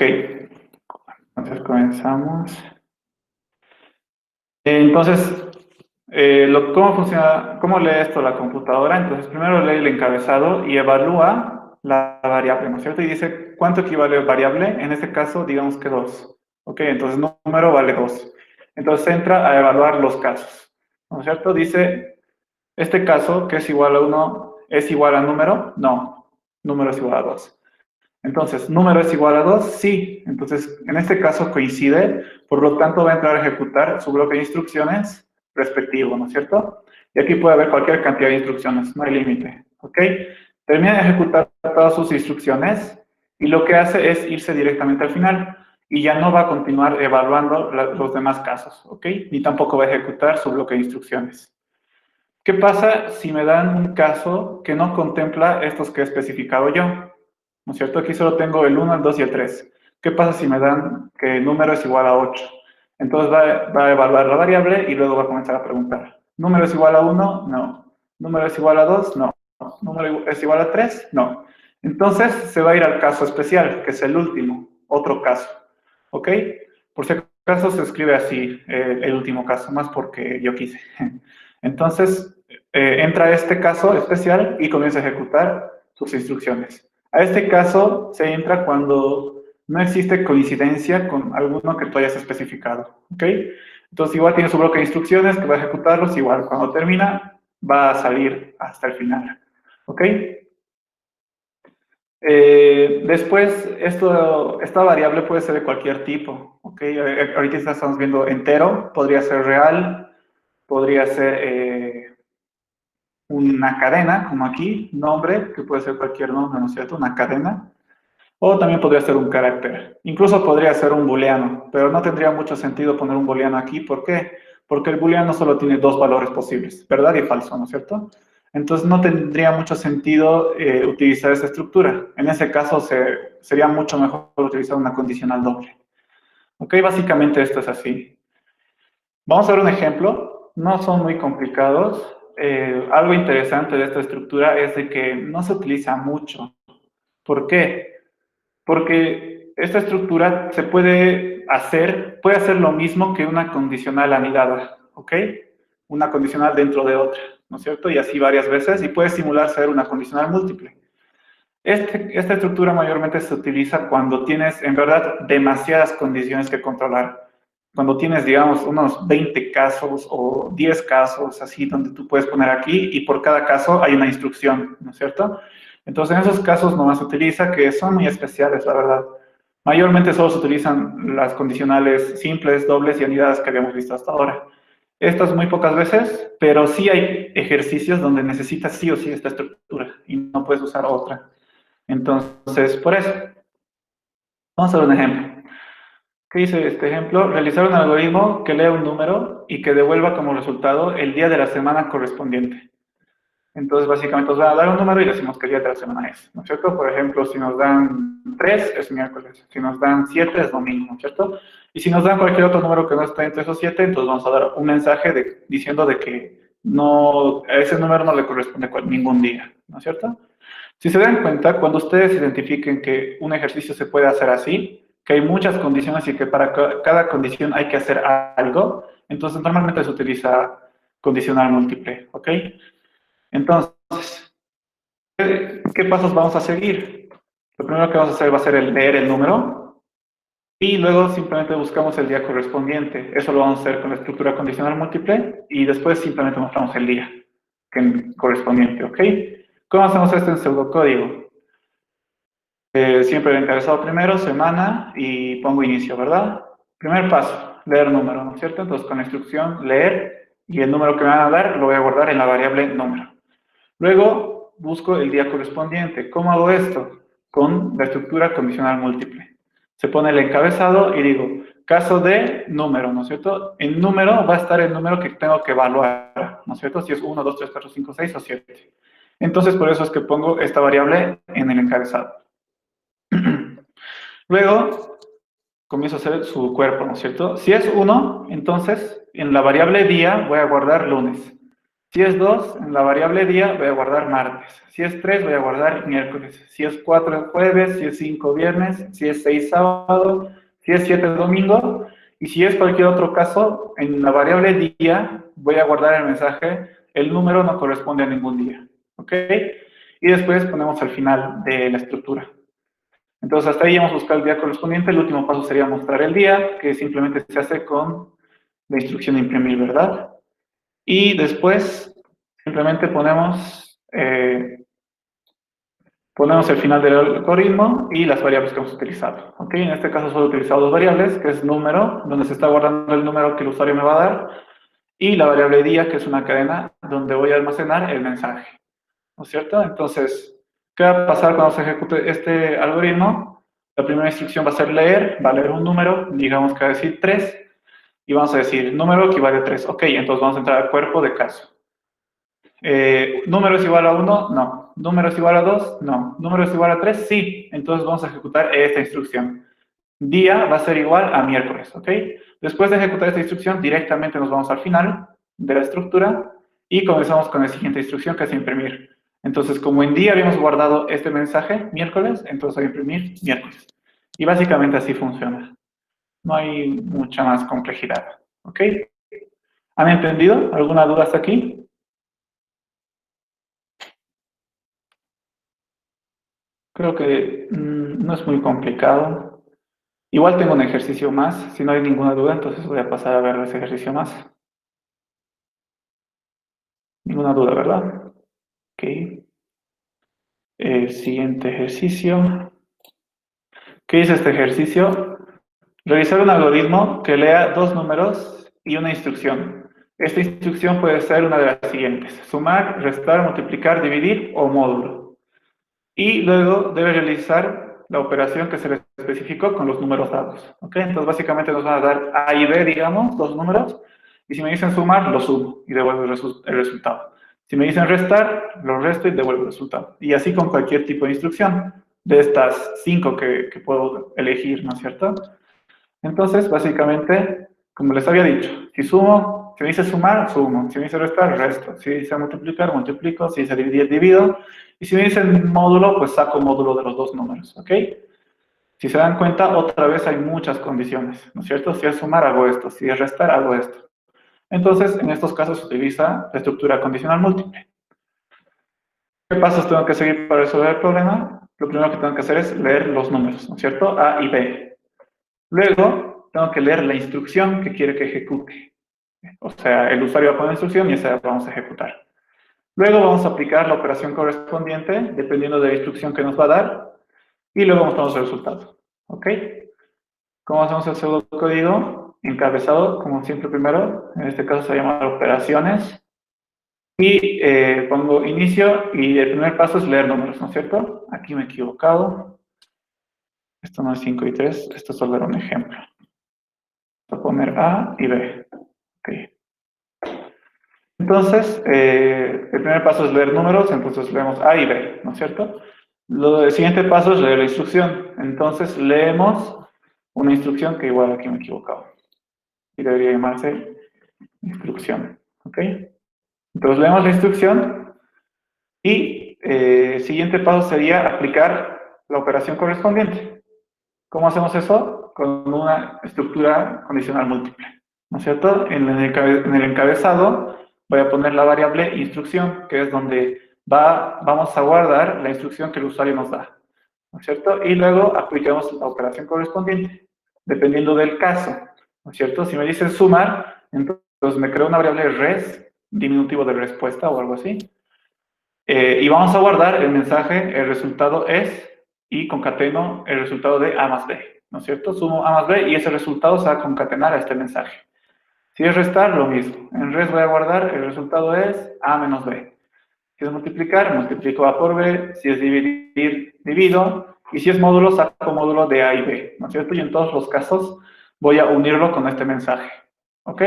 Entonces comenzamos. Entonces, ¿cómo funciona? ¿Cómo lee esto la computadora? Entonces, primero lee el encabezado y evalúa la variable, ¿no es cierto? Y dice, ¿cuánto equivale variable? En este caso, digamos que 2. Ok, entonces número vale 2. Entonces entra a evaluar los casos, ¿no es cierto? Dice, este caso, que es igual a 1, ¿es igual a número? No, número es igual a 2. Entonces, ¿número es igual a 2? Sí. Entonces, en este caso coincide, por lo tanto va a entrar a ejecutar su bloque de instrucciones respectivo, ¿no es cierto? Y aquí puede haber cualquier cantidad de instrucciones, no hay límite, ¿ok? Termina de ejecutar todas sus instrucciones y lo que hace es irse directamente al final y ya no va a continuar evaluando los demás casos, ¿ok? Ni tampoco va a ejecutar su bloque de instrucciones. ¿Qué pasa si me dan un caso que no contempla estos que he especificado yo? ¿No es cierto? Aquí solo tengo el 1, el 2 y el 3. ¿Qué pasa si me dan que el número es igual a 8? Entonces va a evaluar la variable y luego va a comenzar a preguntar. ¿Número es igual a 1? No. ¿Número es igual a 2? No. ¿Número es igual a 3? No. Entonces se va a ir al caso especial, que es el último, otro caso. ¿Ok? Por si acaso se escribe así, el último caso, más porque yo quise. Entonces, entra a este caso especial y comienza a ejecutar sus instrucciones. A este caso se entra cuando no existe coincidencia con alguno que tú hayas especificado, ¿ok? Entonces igual tiene su bloque de instrucciones que va a ejecutarlos, igual cuando termina va a salir hasta el final, ¿ok? Después, esta variable puede ser de cualquier tipo, ¿ok? Ahorita estamos viendo entero, podría ser real, podría ser una cadena, como aquí, nombre, que puede ser cualquier nombre, ¿no es cierto? Una cadena. O también podría ser un carácter. Incluso podría ser un booleano, pero no tendría mucho sentido poner un booleano aquí. ¿Por qué? Porque el booleano solo tiene dos valores posibles, verdad y falso, ¿no es cierto? Entonces no tendría mucho sentido utilizar esa estructura. En ese caso sería mucho mejor utilizar una condicional doble. Ok, básicamente esto es así. Vamos a ver un ejemplo. No son muy complicados. Algo interesante de esta estructura es de que no se utiliza mucho. ¿Por qué? Porque esta estructura se puede hacer lo mismo que una condicional anidada, ¿ok? Una condicional dentro de otra, ¿no es cierto? Y así varias veces, y puede simular ser una condicional múltiple. Esta estructura mayormente se utiliza cuando tienes, en verdad, demasiadas condiciones que controlar. Cuando tienes, digamos, unos 20 casos o 10 casos, así, donde tú puedes poner aquí, y por cada caso hay una instrucción, ¿no es cierto? Entonces, en esos casos no se utiliza, que son muy especiales, la verdad. Mayormente solo se utilizan las condicionales simples, dobles y anidadas que habíamos visto hasta ahora. Estas muy pocas veces, pero sí hay ejercicios donde necesitas sí o sí esta estructura y no puedes usar otra. Entonces, por eso, vamos a ver un ejemplo. ¿Qué dice este ejemplo? Realizar un algoritmo que lea un número y que devuelva como resultado el día de la semana correspondiente. Entonces, básicamente nos va a dar un número y decimos qué día de la semana es, ¿no es cierto? Por ejemplo, si nos dan 3 es miércoles, si nos dan 7 es domingo, ¿no es cierto? Y si nos dan cualquier otro número que no esté entre esos 7, entonces vamos a dar un mensaje diciendo de que no, a ese número no le corresponde ningún día, ¿no es cierto? Si se dan cuenta, cuando ustedes identifiquen que un ejercicio se puede hacer así, que hay muchas condiciones y que para cada condición hay que hacer algo, entonces normalmente se utiliza condicional múltiple, ¿ok? Entonces, ¿qué pasos vamos a seguir? Lo primero que vamos a hacer va a ser el leer el número y luego simplemente buscamos el día correspondiente. Eso lo vamos a hacer con la estructura condicional múltiple y después simplemente mostramos el día correspondiente, ¿ok? ¿Cómo hacemos esto en pseudocódigo? Siempre el encabezado primero, semana y pongo inicio, ¿verdad? Primer paso, leer número, ¿no es cierto? Entonces con la instrucción leer y el número que me van a dar lo voy a guardar en la variable número. Luego busco el día correspondiente. ¿Cómo hago esto? Con la estructura condicional múltiple. Se pone el encabezado y digo, caso de número, ¿no es cierto? En número va a estar el número que tengo que evaluar, ¿no es cierto? Si es 1, 2, 3, 4, 5, 6 o 7. Entonces, por eso es que pongo esta variable en el encabezado. Luego, comienzo a hacer su cuerpo, ¿no es cierto? Si es 1, entonces, en la variable día voy a guardar lunes. Si es 2, en la variable día voy a guardar martes. Si es 3, voy a guardar miércoles. Si es 4, jueves. Si es 5, viernes. Si es 6, sábado. Si es 7, domingo. Y si es cualquier otro caso, en la variable día voy a guardar el mensaje, el número no corresponde a ningún día. ¿Ok? Y después ponemos al final de la estructura. Entonces, hasta ahí hemos buscado el día correspondiente. El último paso sería mostrar el día, que simplemente se hace con la instrucción de imprimir, ¿verdad? Y después simplemente ponemos el final del algoritmo y las variables que hemos utilizado. ¿Ok? En este caso solo he utilizado dos variables, que es número, donde se está guardando el número que el usuario me va a dar, y la variable día, que es una cadena donde voy a almacenar el mensaje. ¿No es cierto? Entonces, ¿qué va a pasar cuando se ejecute este algoritmo? La primera instrucción va a ser leer, va a leer un número, digamos que va a decir 3, y vamos a decir, número equivale a 3. Ok, entonces vamos a entrar al cuerpo de caso. ¿Número es igual a 1? No. ¿Número es igual a 2? No. ¿Número es igual a 3? Sí. Entonces vamos a ejecutar esta instrucción. Día va a ser igual a miércoles, ¿ok? Después de ejecutar esta instrucción, directamente nos vamos al final de la estructura y comenzamos con la siguiente instrucción, que es imprimir. Entonces, como en día habíamos guardado este mensaje, miércoles, entonces voy a imprimir miércoles. Y básicamente así funciona. No hay mucha más complejidad, ¿ok? ¿Han entendido? ¿Alguna duda hasta aquí? Creo que no es muy complicado. Igual tengo un ejercicio más. Si no hay ninguna duda, entonces voy a pasar a ver ese ejercicio más. Ninguna duda, ¿verdad? Ok. Siguiente ejercicio. ¿Qué dice este ejercicio? Realizar un algoritmo que lea dos números y una instrucción. Esta instrucción puede ser una de las siguientes: sumar, restar, multiplicar, dividir o módulo. Y luego debe realizar la operación que se le especificó con los números dados. ¿Ok? Entonces, básicamente nos van a dar A y B, digamos, dos números. Y si me dicen sumar, lo sumo y devuelvo el resultado. Si me dicen restar, lo resto y devuelvo el resultado. Y así con cualquier tipo de instrucción de estas 5 que puedo elegir, ¿no es cierto? Entonces, básicamente, como les había dicho, si sumo, si me dice sumar, sumo. Si me dice restar, resto. Si me dice multiplicar, multiplico. Si me dice dividir, divido. Y si me dice módulo, pues saco módulo de los dos números, ¿ok? Si se dan cuenta, otra vez hay muchas condiciones, ¿no es cierto? Si es sumar, hago esto. Si es restar, hago esto. Entonces, en estos casos se utiliza la estructura condicional múltiple. ¿Qué pasos tengo que seguir para resolver el problema? Lo primero que tengo que hacer es leer los números, ¿no es cierto? A y B. Luego, tengo que leer la instrucción que quiere que ejecute. O sea, el usuario va a poner la instrucción y esa la vamos a ejecutar. Luego vamos a aplicar la operación correspondiente, dependiendo de la instrucción que nos va a dar, y luego mostramos el resultado. ¿Ok? ¿Cómo hacemos el pseudocódigo? Encabezado, como siempre primero, en este caso se llama operaciones, y pongo inicio, y el primer paso es leer números, ¿no es cierto? Aquí me he equivocado. Esto no es 5 y 3, esto solo era un ejemplo. Voy a poner A y B. Ok. Entonces, el primer paso es leer números, entonces leemos A y B, ¿no es cierto? El siguiente paso es leer la instrucción. Entonces, leemos una instrucción que igual aquí me he equivocado. Y debería llamarse instrucción, ¿ok? Entonces, leemos la instrucción y el siguiente paso sería aplicar la operación correspondiente. ¿Cómo hacemos eso? Con una estructura condicional múltiple, ¿no es cierto? En el encabezado voy a poner la variable instrucción, que es donde vamos a guardar la instrucción que el usuario nos da, ¿no es cierto? Y luego aplicamos la operación correspondiente, dependiendo del caso, ¿no es cierto? Si me dicen sumar, entonces me creo una variable res, diminutivo de respuesta o algo así, y vamos a guardar el mensaje, el resultado es, y concateno el resultado de A más B, ¿no es cierto? Sumo A más B y ese resultado se va a concatenar a este mensaje. Si es restar, lo mismo. En res voy a guardar, el resultado es A menos B. Si es multiplicar, multiplico A por B. Si es dividir, divido. Y si es módulo, saco módulo de A y B, ¿no es cierto? Y en todos los casos voy a unirlo con este mensaje, ¿ok?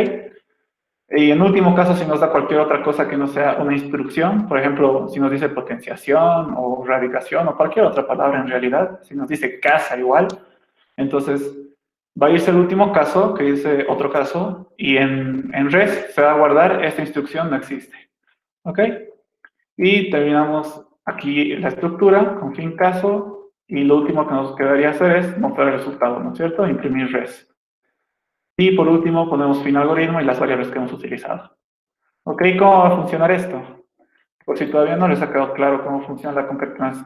Y en último caso, si nos da cualquier otra cosa que no sea una instrucción, por ejemplo, si nos dice potenciación o radicación o cualquier otra palabra en realidad, si nos dice casa igual, entonces va a irse el último caso, que dice otro caso, y en res se va a guardar esta instrucción no existe. ¿Ok? Y terminamos aquí la estructura con fin caso, y lo último que nos quedaría hacer es mostrar el resultado, ¿no es cierto? Imprimir res. Y por último ponemos fin algoritmo y las variables que hemos utilizado. ¿Ok? ¿Cómo va a funcionar esto? Por si todavía no les ha quedado claro cómo funciona la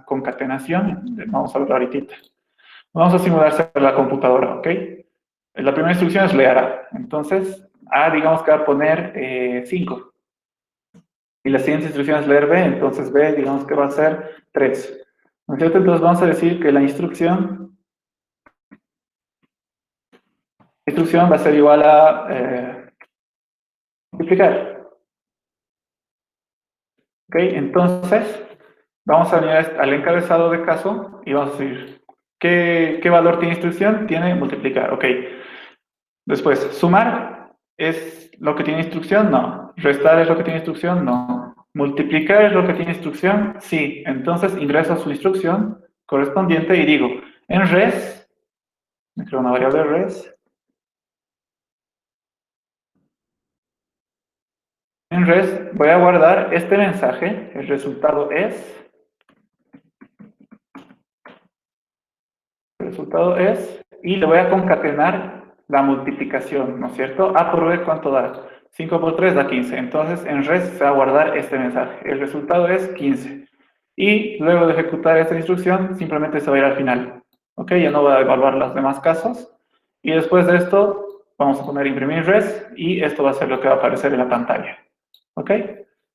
concatenación, vamos a ver ahorita. Vamos a simularse a la computadora, ¿ok? La primera instrucción es leer A. Entonces, A digamos que va a poner 5. Y la siguiente instrucción es leer B, entonces B digamos que va a ser 3. ¿No es cierto? Entonces vamos a decir que la instrucción va a ser igual a multiplicar. ¿Ok? Entonces, vamos a venir al encabezado de caso y vamos a decir, ¿qué valor tiene instrucción? Tiene multiplicar, ¿ok? Después, sumar es lo que tiene instrucción, no. Restar es lo que tiene instrucción, no. Multiplicar es lo que tiene instrucción, sí. Entonces ingreso su instrucción correspondiente y digo, en res, me creo una variable res, en res voy a guardar este mensaje, el resultado y le voy a concatenar la multiplicación, ¿no es cierto? A por B, ¿cuánto da? 5 por 3 da 15. Entonces, en res se va a guardar este mensaje. El resultado es 15. Y luego de ejecutar esta instrucción, simplemente se va a ir al final. ¿Ok? Ya no va a evaluar los demás casos. Y después de esto, vamos a poner imprimir res y esto va a ser lo que va a aparecer en la pantalla. ¿Ok?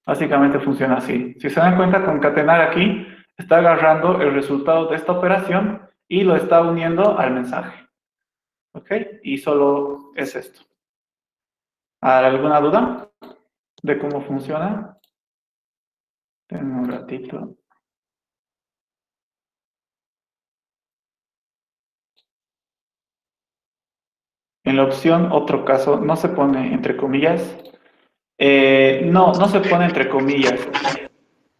Básicamente funciona así. Si se dan cuenta, concatenar aquí está agarrando el resultado de esta operación y lo está uniendo al mensaje. ¿Ok? Y solo es esto. ¿Alguna duda de cómo funciona? Denme un ratito. En la opción otro caso no se pone entre comillas. No se pone entre comillas.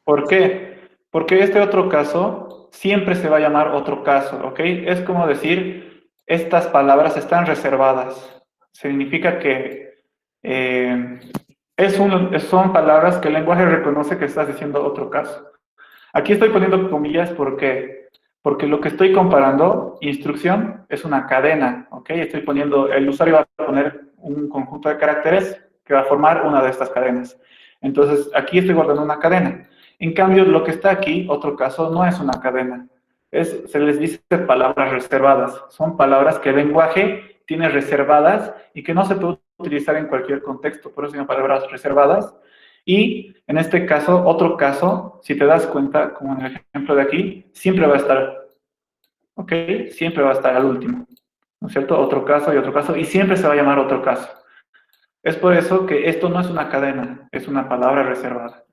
¿Por qué? Porque este otro caso siempre se va a llamar otro caso, ¿ok? Es como decir, estas palabras están reservadas. Significa que son palabras que el lenguaje reconoce que estás diciendo otro caso. Aquí estoy poniendo comillas porque lo que estoy comparando, instrucción, es una cadena, ¿ok? El usuario va a poner un conjunto de caracteres que va a formar una de estas cadenas. Entonces, aquí estoy guardando una cadena. En cambio, lo que está aquí, otro caso, no es una cadena. Se les dice palabras reservadas. Son palabras que el lenguaje tiene reservadas y que no se puede utilizar en cualquier contexto. Por eso son palabras reservadas. Y en este caso, otro caso, si te das cuenta, como en el ejemplo de aquí, siempre va a estar, ¿ok? Siempre va a estar al último, ¿no es cierto? Otro caso y otro caso, y siempre se va a llamar otro caso. Es por eso que esto no es una cadena, es una palabra reservada.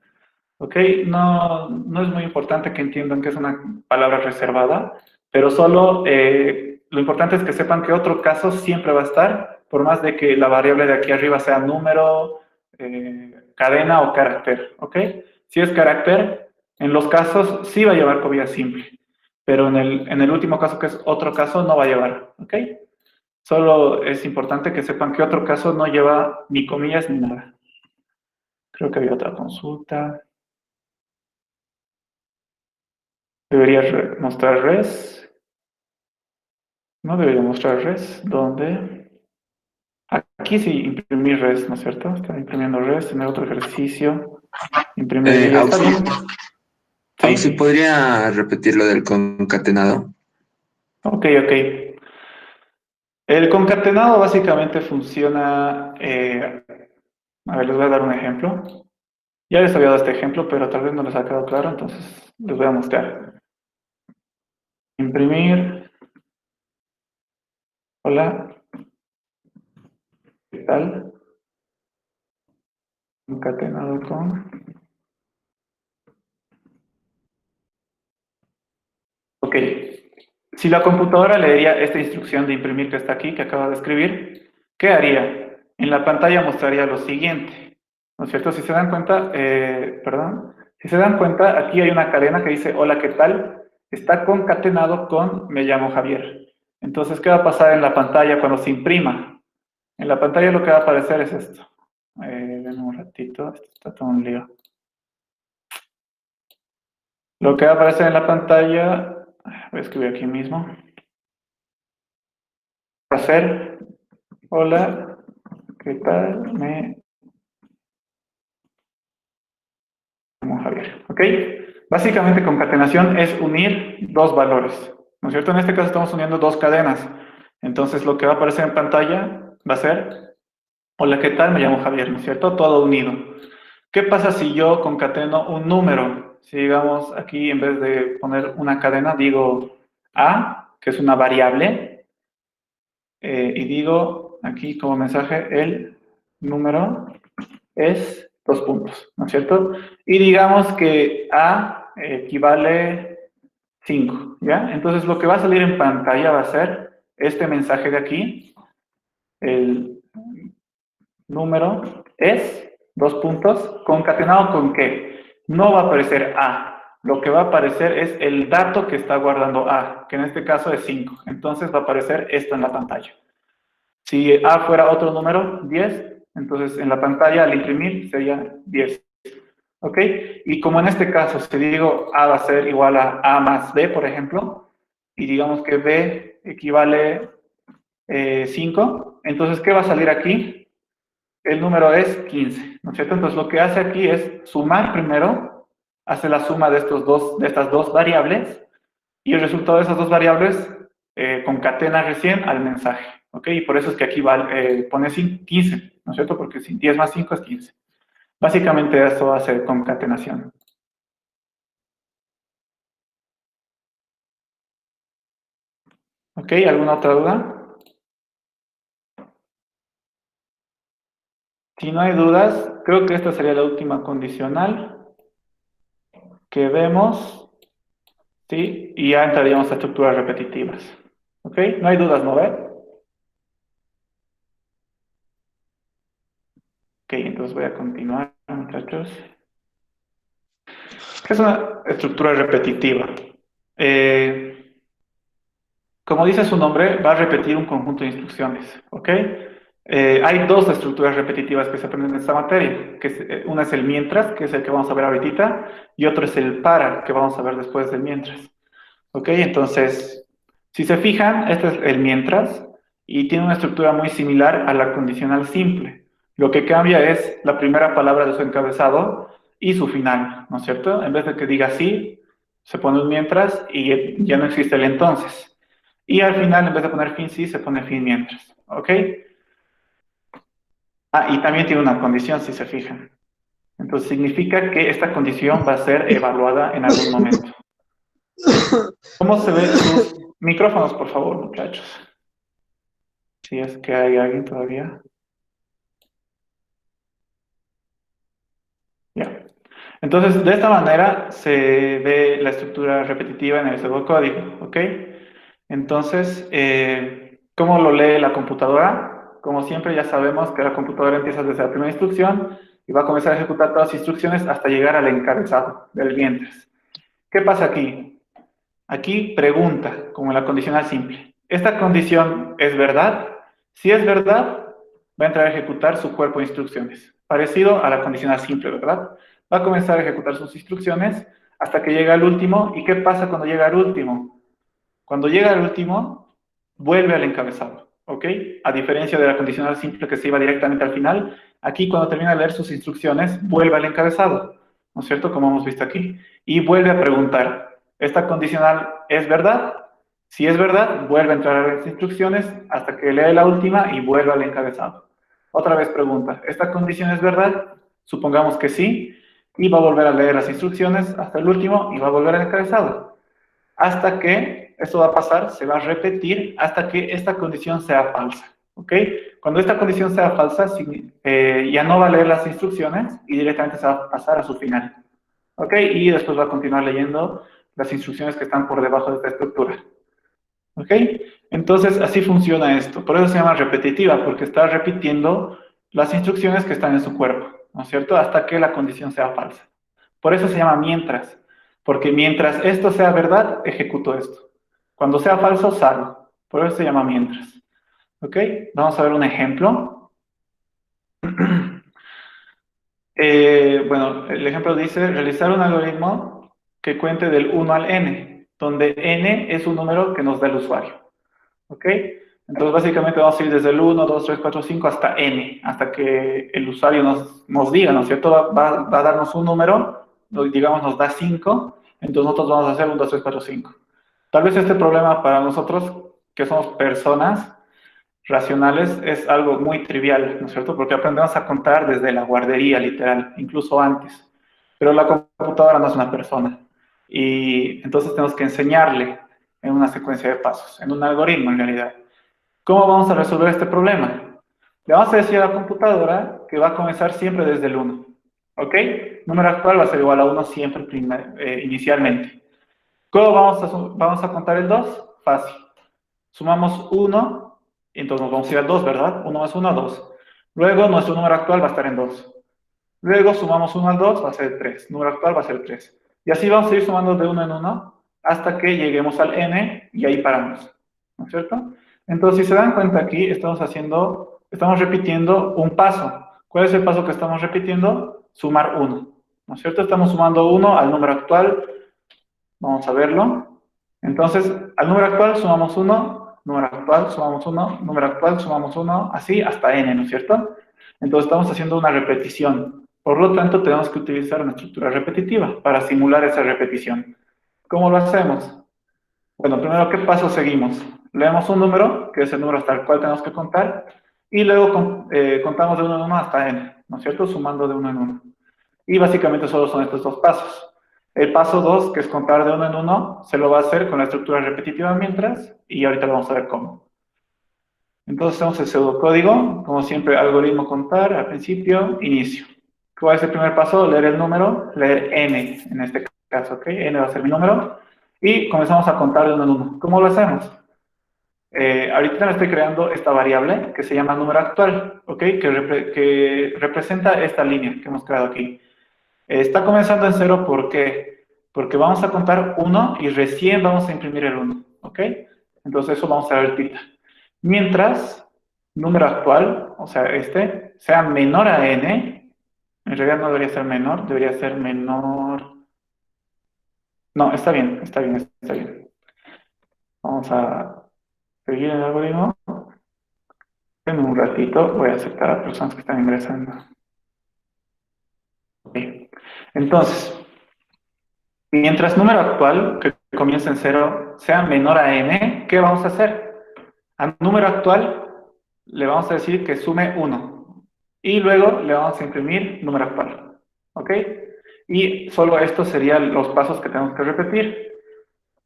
¿Ok? No es muy importante que entiendan que es una palabra reservada, pero solo lo importante es que sepan que otro caso siempre va a estar, por más de que la variable de aquí arriba sea número, cadena o carácter. ¿Ok? Si es carácter, en los casos sí va a llevar comilla simple, pero en el último caso, que es otro caso, no va a llevar. ¿Ok? Solo es importante que sepan que otro caso no lleva ni comillas ni nada. Creo que había otra consulta. Debería mostrar res. No debería mostrar res. ¿Dónde? Aquí sí, imprimir res, ¿no es cierto? Está imprimiendo res, tener otro ejercicio. Imprimir y está Auxi, bien. Auxi, ¿Sí? ¿podría repetir lo del concatenado? Ok, ok. El concatenado básicamente funciona... a ver, les voy a dar un ejemplo. Ya les había dado este ejemplo, pero tal vez no les ha quedado claro, entonces les voy a mostrar. Imprimir. Hola. ¿Qué tal? Concatenado con... Ok. Si la computadora leería esta instrucción de imprimir que está aquí, que acaba de escribir, ¿qué haría? En la pantalla mostraría lo siguiente, ¿no es cierto? Si se dan cuenta, si se dan cuenta, aquí hay una cadena que dice, hola, ¿qué tal? Está concatenado con me llamo Javier. Entonces, ¿qué va a pasar en la pantalla cuando se imprima? En la pantalla lo que va a aparecer es esto. Denme un ratito, esto está todo un lío. Lo que va a aparecer en la pantalla, voy a escribir aquí mismo, va a ser, hola, ¿qué tal? Me llamo Javier, ¿ok? Básicamente concatenación es unir dos valores, ¿no es cierto? En este caso estamos uniendo dos cadenas. Entonces lo que va a aparecer en pantalla va a ser, hola, ¿qué tal? Me llamo Javier, ¿no es cierto? Todo unido. ¿Qué pasa si yo concateno un número? Si digamos aquí en vez de poner una cadena digo A, que es una variable, y digo aquí como mensaje el número es dos puntos, ¿no es cierto? Y digamos que A equivale 5, ¿ya? Entonces lo que va a salir en pantalla va a ser este mensaje de aquí, el número es, dos puntos, concatenado con qué. No va a aparecer A, lo que va a aparecer es el dato que está guardando A, que en este caso es 5. Entonces va a aparecer esto en la pantalla. Si A fuera otro número, 10, entonces en la pantalla al imprimir sería 10. ¿Ok? Y como en este caso, si digo A va a ser igual a A más B, por ejemplo, y digamos que B equivale 5, entonces ¿qué va a salir aquí? El número es 15, ¿no es cierto? Entonces lo que hace aquí es sumar primero, hace la suma de estas dos variables, y el resultado de esas dos variables concatena recién al mensaje, ¿ok? Y por eso es que aquí pone 15, ¿no es cierto? Porque 10 más 5 es 15. Básicamente eso hace concatenación. ¿Ok? ¿Alguna otra duda? Si no hay dudas, creo que esta sería la última condicional que vemos, ¿sí? Y ya entraríamos a estructuras repetitivas. ¿Ok? No hay dudas, ¿no ve? Ok, entonces voy a continuar, muchachos. ¿Qué es una estructura repetitiva? Eh, como dice su nombre, va a repetir un conjunto de instrucciones, ¿ok? Hay dos estructuras repetitivas que se aprenden en esta materia, una es el mientras, que es el que vamos a ver ahorita, y otro es el para, que vamos a ver después del mientras, ¿ok? Entonces, si se fijan, este es el mientras, y tiene una estructura muy similar a la condicional simple. Lo que cambia es la primera palabra de su encabezado y su final, ¿no es cierto? En vez de que diga sí, se pone un mientras y ya no existe el entonces. Y al final, en vez de poner fin sí, se pone fin mientras. ¿Ok? Ah, y también tiene una condición, si se fijan. Entonces significa que esta condición va a ser evaluada en algún momento. ¿Cómo se ven sus micrófonos, por favor, muchachos? Si es que hay alguien todavía. Ya. Entonces, de esta manera se ve la estructura repetitiva en el pseudocódigo, ¿ok? Entonces, ¿cómo lo lee la computadora? Como siempre, ya sabemos que la computadora empieza desde la primera instrucción y va a comenzar a ejecutar todas las instrucciones hasta llegar al encabezado del mientras. ¿Qué pasa aquí? Aquí pregunta, como en la condicional simple. ¿Esta condición es verdad? Si es verdad, va a entrar a ejecutar su cuerpo de instrucciones. Parecido a la condicional simple, ¿verdad? Va a comenzar a ejecutar sus instrucciones hasta que llega al último. ¿Y qué pasa cuando llega al último? Cuando llega al último, vuelve al encabezado, ¿ok? A diferencia de la condicional simple que se iba directamente al final, aquí cuando termina de leer sus instrucciones, vuelve al encabezado, ¿no es cierto? Como hemos visto aquí. Y vuelve a preguntar, ¿esta condicional es verdad? Si es verdad, vuelve a entrar a las instrucciones hasta que lee la última y vuelve al encabezado. Otra vez pregunta, ¿esta condición es verdad? Supongamos que sí, y va a volver a leer las instrucciones hasta el último y va a volver al encabezado hasta que, esto va a pasar, se va a repetir hasta que esta condición sea falsa, ¿ok? Cuando esta condición sea falsa, ya no va a leer las instrucciones y directamente se va a pasar a su final, ¿ok? Y después va a continuar leyendo las instrucciones que están por debajo de esta estructura, ¿ok? Entonces, así funciona esto. Por eso se llama repetitiva, porque está repitiendo las instrucciones que están en su cuerpo, ¿no es cierto? Hasta que la condición sea falsa. Por eso se llama mientras, porque mientras esto sea verdad, ejecuto esto. Cuando sea falso, salgo. Por eso se llama mientras. ¿Ok? Vamos a ver un ejemplo. Bueno, el ejemplo dice realizar un algoritmo que cuente del 1 al n, donde n es un número que nos da el usuario. ¿Ok? Entonces, básicamente vamos a ir desde el 1, 2, 3, 4, 5 hasta n, hasta que el usuario nos diga, ¿no es cierto? Va a darnos un número, digamos nos da 5, entonces nosotros vamos a hacer 1, 2, 3, 4, 5. Tal vez este problema para nosotros, que somos personas racionales, es algo muy trivial, ¿no es cierto? Porque aprendemos a contar desde la guardería, literal, incluso antes. Pero la computadora no es una persona. Y entonces tenemos que enseñarle en una secuencia de pasos, en un algoritmo en realidad. ¿Cómo vamos a resolver este problema? Le vamos a decir a la computadora que va a comenzar siempre desde el 1. ¿Ok? Número actual va a ser igual a 1 siempre inicialmente. ¿Cómo vamos a contar el 2? Fácil. Sumamos 1, y entonces nos vamos a ir al 2, ¿verdad? 1 más 1, 2. Luego nuestro número actual va a estar en 2. Luego sumamos 1 al 2, va a ser 3. Número actual va a ser 3. Y así vamos a ir sumando de 1 en 1 hasta que lleguemos al n y ahí paramos. ¿No es cierto? Entonces, si se dan cuenta aquí, estamos repitiendo un paso. ¿Cuál es el paso que estamos repitiendo? Sumar 1. ¿No es cierto? Estamos sumando 1 al número actual. Vamos a verlo. Entonces, al número actual sumamos 1, número actual sumamos 1, número actual sumamos 1, así hasta n, ¿no es cierto? Entonces estamos haciendo una repetición. Por lo tanto, tenemos que utilizar una estructura repetitiva para simular esa repetición. ¿Cómo lo hacemos? Bueno, primero, ¿qué paso seguimos? Leemos un número, que es el número hasta el cual tenemos que contar, y luego contamos de 1 en 1 hasta n, ¿no es cierto? Sumando de 1 en 1. Y básicamente solo son estos dos pasos. El paso 2, que es contar de 1 en 1, se lo va a hacer con la estructura repetitiva mientras, y ahorita vamos a ver cómo. Entonces tenemos el pseudocódigo, como siempre, algoritmo contar, al principio, inicio. ¿Cuál es el primer paso? Leer el número, leer n, en este caso, ¿ok? N va a ser mi número, y comenzamos a contar de 1 en 1. ¿Cómo lo hacemos? Ahorita me estoy creando esta variable que se llama número actual, ¿ok? Que representa esta línea que hemos creado aquí. Está comenzando en 0, ¿por qué? Porque vamos a contar 1 y recién vamos a imprimir el 1, ¿ok? Entonces eso vamos a ver ahorita. Mientras, número actual, o sea, sea menor a n, en realidad no debería ser menor, debería ser menor... No, está bien, está bien, está bien. Vamos a seguir el algoritmo. En un ratito voy a aceptar a personas que están ingresando. Bien. Entonces, mientras número actual, que comienza en 0, sea menor a n, ¿qué vamos a hacer? Al número actual le vamos a decir que sume 1. Y luego le vamos a imprimir número actual. ¿Ok? Y solo estos serían los pasos que tenemos que repetir.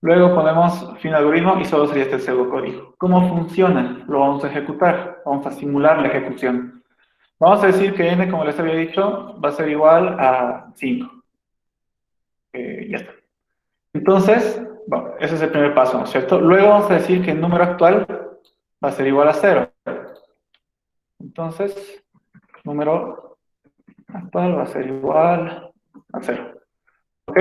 Luego ponemos fin de algoritmo y solo sería este pseudocódigo. ¿Cómo funciona? Lo vamos a ejecutar. Vamos a simular la ejecución. Vamos a decir que n, como les había dicho, va a ser igual a 5. Ya está. Entonces, bueno, ese es el primer paso, ¿no es cierto? Luego vamos a decir que el número actual va a ser igual a 0. Entonces, número actual va a ser igual a 0. ¿Ok?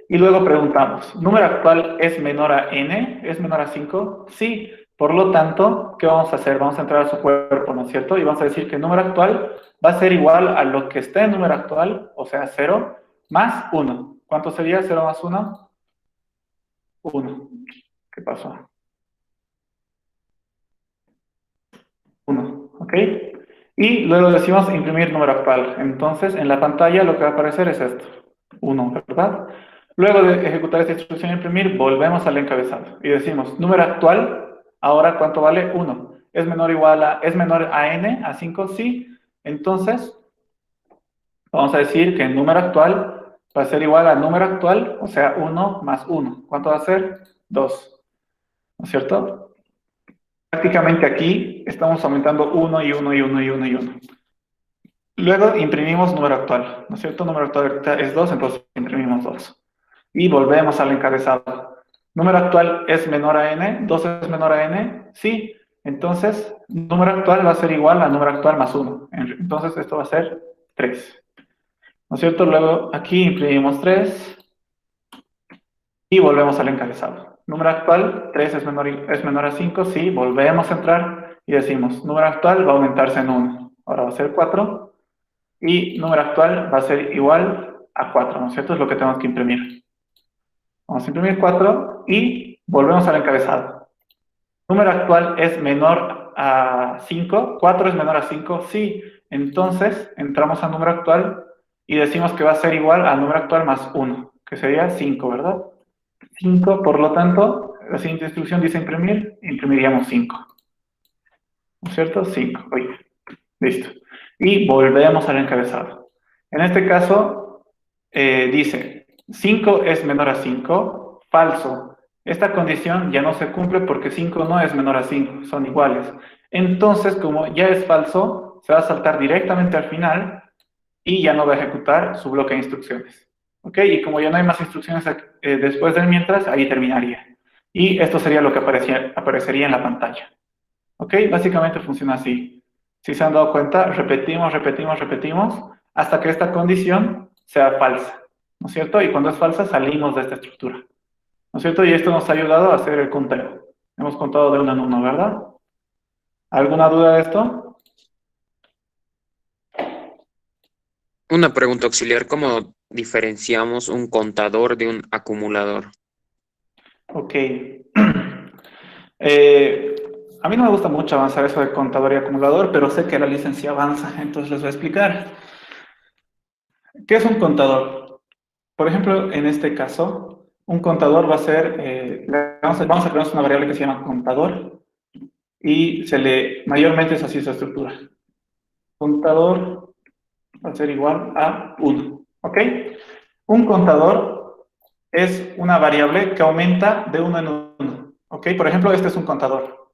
Y luego preguntamos, ¿número actual es menor a n? ¿Es menor a 5? Sí. Por lo tanto, ¿qué vamos a hacer? Vamos a entrar a su cuerpo, ¿no es cierto? Y vamos a decir que el número actual va a ser igual a lo que está en número actual, o sea, 0, más 1. ¿Cuánto sería 0 más 1? 1. ¿Qué pasó? 1, ¿ok? Y luego decimos imprimir número actual. Entonces, en la pantalla lo que va a aparecer es esto, 1, ¿verdad? Luego de ejecutar esta instrucción imprimir, volvemos al encabezado y decimos, número actual, ahora ¿cuánto vale? 1. ¿Es menor a n, a 5? Sí. Entonces, vamos a decir que el número actual va a ser igual a número actual, o sea, 1 más 1. ¿Cuánto va a ser? 2. ¿No es cierto? Prácticamente aquí estamos aumentando 1 y 1 y 1 y 1 y 1. Luego imprimimos número actual, ¿no es cierto? Número actual es 2, entonces imprimimos 2. Y volvemos al encabezado. ¿Número actual es menor a n? ¿2 es menor a n? Sí. Entonces, número actual va a ser igual a número actual más 1. Entonces, esto va a ser 3. ¿No es cierto? Luego aquí imprimimos 3 y volvemos al encabezado. Número actual, 3 es menor a 5, sí, volvemos a entrar y decimos, número actual va a aumentarse en 1. Ahora va a ser 4 y número actual va a ser igual a 4, ¿no es cierto? Es lo que tenemos que imprimir. Vamos a imprimir 4 y volvemos al encabezado. Número actual es menor a 5. 4 es menor a 5, sí. Entonces, entramos al número actual y decimos que va a ser igual al número actual más 1, que sería 5, ¿verdad? 5, por lo tanto, la siguiente instrucción dice imprimir, imprimiríamos 5. ¿No es cierto? 5, oye, listo. Y volvemos al encabezado. En este caso, dice, 5 es menor a 5, falso. Esta condición ya no se cumple porque 5 no es menor a 5, son iguales. Entonces, como ya es falso, se va a saltar directamente al final y ya no va a ejecutar su bloque de instrucciones. ¿Ok? Y como ya no hay más instrucciones después del mientras, ahí terminaría. Y esto sería lo que aparecería en la pantalla. ¿Ok? Básicamente funciona así. Si se han dado cuenta, repetimos, repetimos, repetimos, hasta que esta condición sea falsa. ¿No es cierto? Y cuando es falsa, salimos de esta estructura. ¿No es cierto? Y esto nos ha ayudado a hacer el conteo. Hemos contado de uno en uno, ¿verdad? ¿Alguna duda de esto? Una pregunta auxiliar, ¿cómo diferenciamos un contador de un acumulador? Ok. A mí no me gusta mucho avanzar eso de contador y acumulador, pero sé que la licencia avanza, entonces les voy a explicar. ¿Qué es un contador? Por ejemplo, en este caso, un contador va a ser, vamos a crear una variable que se llama contador y mayormente es así su estructura. Contador va a ser igual a 1, ¿ok? Un contador es una variable que aumenta de 1 en 1, ¿ok? Por ejemplo, este es un contador,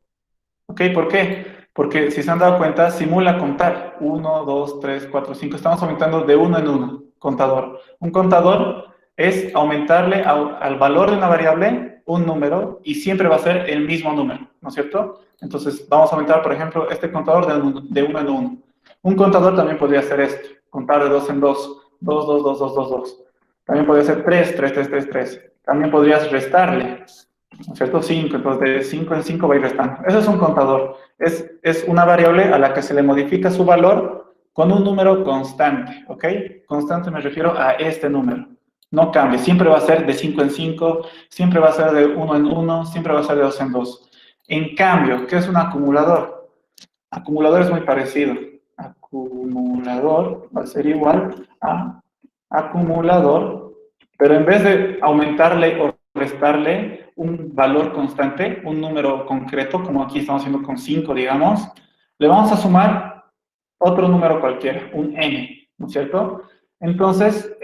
¿ok? ¿Por qué? Porque si se han dado cuenta, simula contar 1, 2, 3, 4, 5. Estamos aumentando de 1 en 1, contador. Un contador es aumentarle al valor de una variable un número y siempre va a ser el mismo número, ¿no es cierto? Entonces, vamos a aumentar, por ejemplo, este contador de 1 en 1. Un contador también podría ser esto, contar de 2 en 2, 2, 2, 2, 2, 2, 2. También podría ser 3, 3, 3, 3, 3. También podrías restarle, ¿no es cierto? 5, entonces de 5 en 5 va a ir restando. Eso es un contador. Es una variable a la que se le modifica su valor con un número constante, ¿ok? Constante me refiero a este número. No cambia, siempre va a ser de 5 en 5, siempre va a ser de 1 en 1, siempre va a ser de 2 en 2. En cambio, ¿qué es un acumulador? Acumulador es muy parecido. Acumulador va a ser igual a acumulador, pero en vez de aumentarle o restarle un valor constante, un número concreto, como aquí estamos haciendo con 5, digamos, le vamos a sumar otro número cualquiera, un n, ¿no es cierto? Entonces,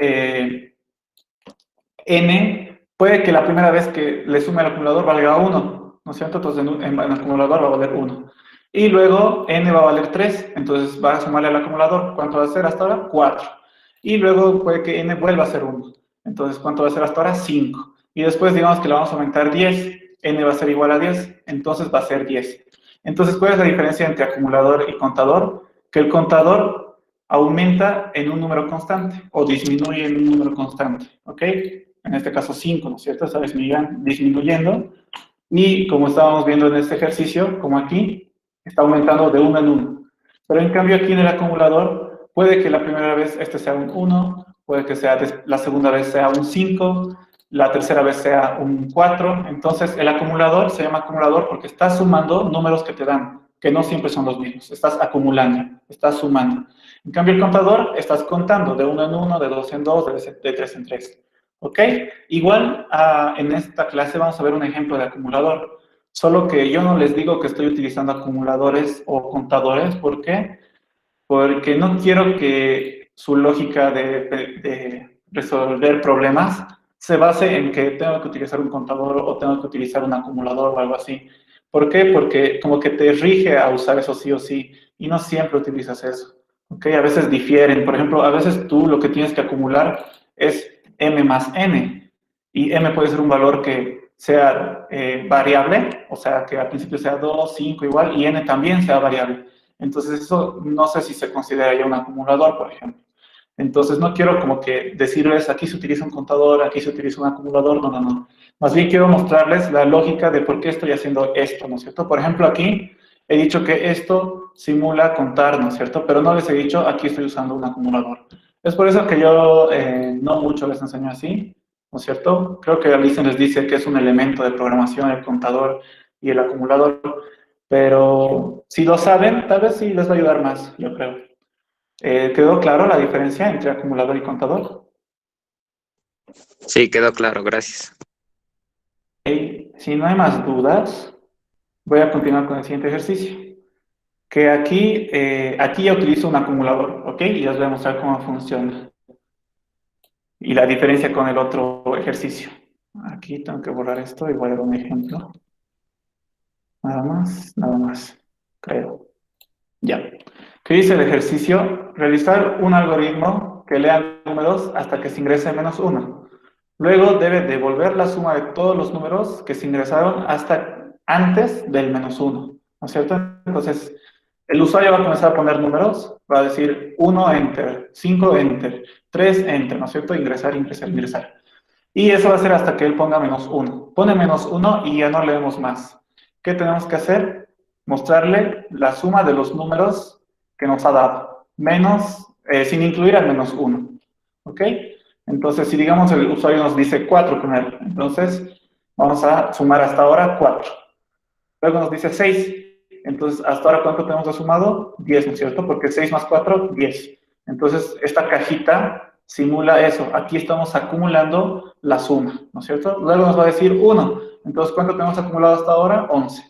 n puede que la primera vez que le sume al acumulador valga 1, ¿no es cierto? Entonces, en acumulador va a valer 1. Y luego n va a valer 3, entonces va a sumarle al acumulador. ¿Cuánto va a ser hasta ahora? 4. Y luego puede que n vuelva a ser 1. Entonces, ¿cuánto va a ser hasta ahora? 5. Y después, digamos que le vamos a aumentar 10. N va a ser igual a 10, entonces va a ser 10. Entonces, ¿cuál es la diferencia entre acumulador y contador? Que el contador aumenta en un número constante o disminuye en un número constante, ¿ok? En este caso 5, ¿no es cierto? Está disminuyendo. Y como estábamos viendo en este ejercicio, como aquí, está aumentando de 1 en 1. Pero en cambio aquí en el acumulador, puede que la primera vez este sea un 1, puede que la segunda vez sea un 5, la tercera vez sea un 4. Entonces el acumulador se llama acumulador porque está sumando números que te dan, que no siempre son los mismos. Estás acumulando, estás sumando. En cambio el contador, estás contando de 1 en 1, de 2 en 2, de 3 en 3. ¿Ok? Igual en esta clase vamos a ver un ejemplo de acumulador, solo que yo no les digo que estoy utilizando acumuladores o contadores. ¿Por qué? Porque no quiero que su lógica de resolver problemas se base en que tengo que utilizar un contador o tengo que utilizar un acumulador o algo así. ¿Por qué? Porque como que te rige a usar eso sí o sí, y no siempre utilizas eso. ¿Ok? A veces difieren. Por ejemplo, a veces tú lo que tienes que acumular es m más n, y m puede ser un valor que sea variable, o sea, que al principio sea 2, 5 igual, y n también sea variable. Entonces eso no sé si se considera ya un acumulador, por ejemplo. Entonces no quiero como que decirles, aquí se utiliza un contador, aquí se utiliza un acumulador, no, no, no. Más bien quiero mostrarles la lógica de por qué estoy haciendo esto, ¿no es cierto? Por ejemplo, aquí he dicho que esto simula contar, ¿no es cierto? Pero no les he dicho, aquí estoy usando un acumulador. Es por eso que yo no mucho les enseño así, ¿no es cierto? Creo que Alicia les dice que es un elemento de programación el contador y el acumulador, pero si lo saben, tal vez sí les va a ayudar más, yo creo. ¿Quedó claro la diferencia entre acumulador y contador? Sí, quedó claro, gracias. Ok, si no hay más dudas, voy a continuar con el siguiente ejercicio. Que aquí ya utilizo un acumulador, ¿ok? Y les voy a mostrar cómo funciona. Y la diferencia con el otro ejercicio. Aquí tengo que borrar esto y voy a dar un ejemplo. Nada más, creo. Ya. ¿Qué dice el ejercicio? Realizar un algoritmo que lea números hasta que se ingrese menos uno. Luego debe devolver la suma de todos los números que se ingresaron hasta antes del menos uno, ¿no es cierto? Entonces, el usuario va a comenzar a poner números, va a decir 1, enter, 5, enter, 3, enter, ¿no es cierto? Ingresar, ingresar, ingresar. Y eso va a ser hasta que él ponga menos uno. Pone menos uno y ya no leemos más. ¿Qué tenemos que hacer? Mostrarle la suma de los números que nos ha dado, sin incluir al menos uno. ¿Ok? Entonces, si digamos el usuario nos dice 4 primero, entonces vamos a sumar hasta ahora 4. Luego nos dice 6. Entonces, hasta ahora, ¿cuánto tenemos sumado? 10, ¿no es cierto? Porque 6 más 4, 10. Entonces, esta cajita simula eso. Aquí estamos acumulando la suma, ¿no es cierto? Luego nos va a decir 1. Entonces, ¿cuánto tenemos acumulado hasta ahora? 11.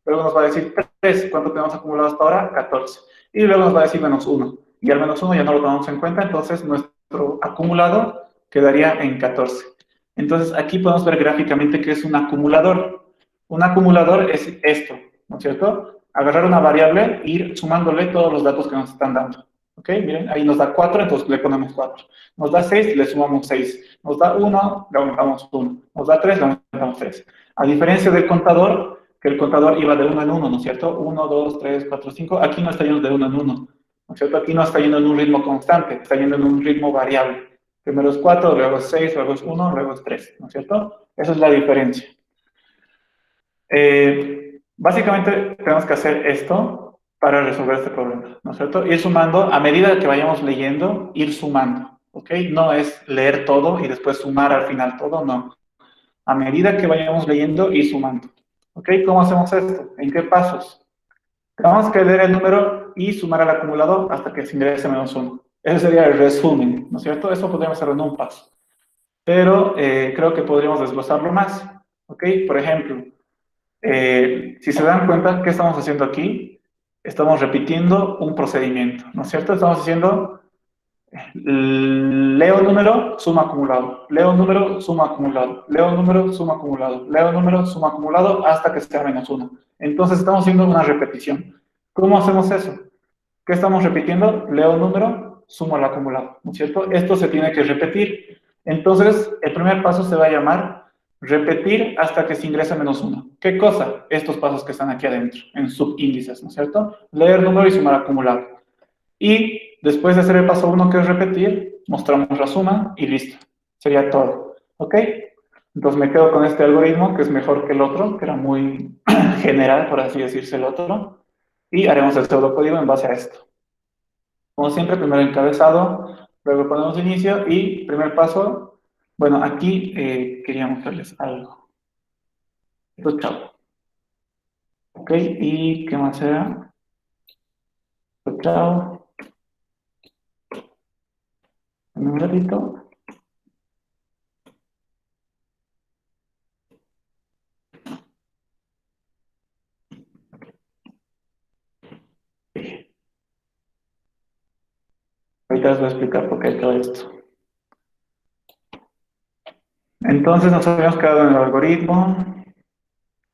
Luego nos va a decir 3. ¿Cuánto tenemos acumulado hasta ahora? 14. Y luego nos va a decir menos 1. Y al menos 1 ya no lo tomamos en cuenta, entonces nuestro acumulado quedaría en 14. Entonces, aquí podemos ver gráficamente que es un acumulador. Un acumulador es esto, ¿no es cierto? Agarrar una variable e ir sumándole todos los datos que nos están dando. ¿Ok? Miren, ahí nos da 4, entonces le ponemos 4. Nos da 6, le sumamos 6. Nos da 1, le aumentamos 1. Nos da 3, le aumentamos 3. A diferencia del contador, que el contador iba de 1 en 1, ¿no es cierto? 1, 2, 3, 4, 5. Aquí no está yendo de 1 en 1, ¿no es cierto? Aquí no está yendo en un ritmo constante, está yendo en un ritmo variable. Primero es 4, luego es 6, luego es 1, luego es 3, ¿no es cierto? Esa es la diferencia. Básicamente tenemos que hacer esto para resolver este problema, ¿no es cierto? Ir sumando, a medida que vayamos leyendo, ir sumando, ¿ok? No es leer todo y después sumar al final todo, no. A medida que vayamos leyendo, ir sumando, ¿ok? ¿Cómo hacemos esto? ¿En qué pasos? Tenemos que leer el número y sumar al acumulador hasta que se ingrese menos 1. Ese sería el resumen, ¿no es cierto? Eso podríamos hacerlo en un paso. Pero creo que podríamos desglosarlo más, ¿ok? Por ejemplo, si se dan cuenta, ¿qué estamos haciendo aquí? Estamos repitiendo un procedimiento, ¿no es cierto? Estamos haciendo, leo número, suma acumulado, leo número, suma acumulado, leo número, suma acumulado, leo número, suma acumulado, hasta que sea menos 1. Entonces estamos haciendo una repetición. ¿Cómo hacemos eso? ¿Qué estamos repitiendo? Leo número, sumo al acumulado, ¿no es cierto? Esto se tiene que repetir. Entonces, el primer paso se va a llamar repetir hasta que se ingrese menos 1. ¿Qué cosa? Estos pasos que están aquí adentro, en subíndices, ¿no es cierto? Leer número y sumar acumulado. Y después de hacer el paso 1, que es repetir, mostramos la suma y listo. Sería todo. ¿Ok? Entonces me quedo con este algoritmo, que es mejor que el otro, que era muy general, por así decirse, el otro. Y haremos el pseudocódigo en base a esto. Como siempre, primero encabezado, luego ponemos inicio y primer paso. Bueno, aquí quería mostrarles algo. Esto, chao. Ok, ¿y qué más era? Esto, chao. Un ratito. Ahorita les voy a explicar por qué hay todo esto. Entonces nos habíamos quedado en el algoritmo.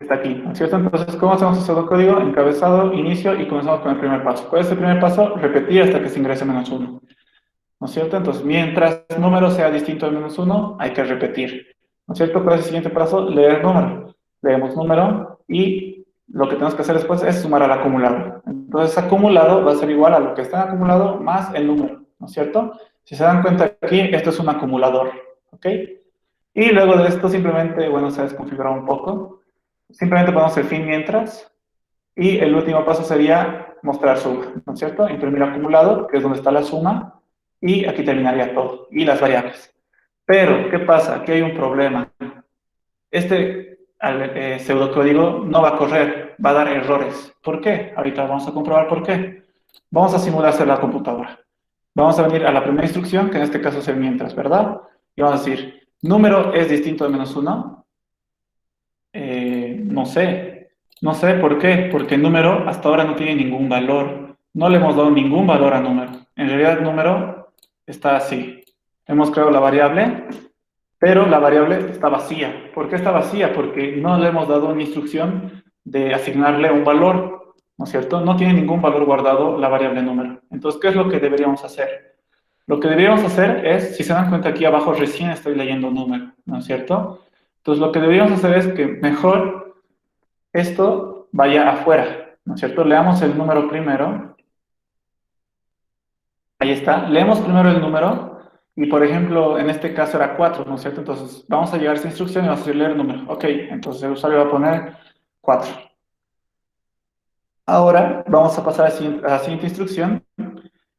Está aquí, ¿no es cierto? Entonces, ¿cómo hacemos el pseudocódigo? Encabezado, inicio y comenzamos con el primer paso. ¿Cuál es el primer paso? Repetir hasta que se ingrese menos 1. ¿No es cierto? Entonces, mientras número sea distinto de menos 1, hay que repetir. ¿No es cierto? ¿Cuál es el siguiente paso? Leer número. Leemos número y lo que tenemos que hacer después es sumar al acumulado. Entonces, acumulado va a ser igual a lo que está en acumulado más el número, ¿no es cierto? Si se dan cuenta aquí, esto es un acumulador, ¿ok? Y luego de esto simplemente, bueno, se ha desconfigurado un poco. Simplemente ponemos el fin mientras. Y el último paso sería mostrar suma, ¿no es cierto? Imprimir acumulado, que es donde está la suma. Y aquí terminaría todo. Y las variables. Pero, ¿qué pasa? Aquí hay un problema. Este pseudocódigo no va a correr, va a dar errores. ¿Por qué? Ahorita vamos a comprobar por qué. Vamos a simularse la computadora. Vamos a venir a la primera instrucción, que en este caso es el mientras, ¿verdad? Y vamos a decir, número es distinto de -1. No sé. No sé por qué. Porque número hasta ahora no tiene ningún valor. No le hemos dado ningún valor a número. En realidad, número está así. Hemos creado la variable, pero la variable está vacía. ¿Por qué está vacía? Porque no le hemos dado una instrucción de asignarle un valor, ¿no es cierto? No tiene ningún valor guardado la variable número. Entonces, ¿qué es lo que deberíamos hacer? Lo que deberíamos hacer es, si se dan cuenta aquí abajo recién estoy leyendo número, ¿no es cierto? Entonces, lo que deberíamos hacer es que mejor esto vaya afuera, ¿no es cierto? Leamos el número primero. Ahí está. Leemos primero el número. Y, por ejemplo, en este caso era 4, ¿no es cierto? Entonces, vamos a llegar a esta instrucción y vamos a decir leer número. Ok, entonces el usuario va a poner 4. Ahora vamos a pasar a la siguiente instrucción.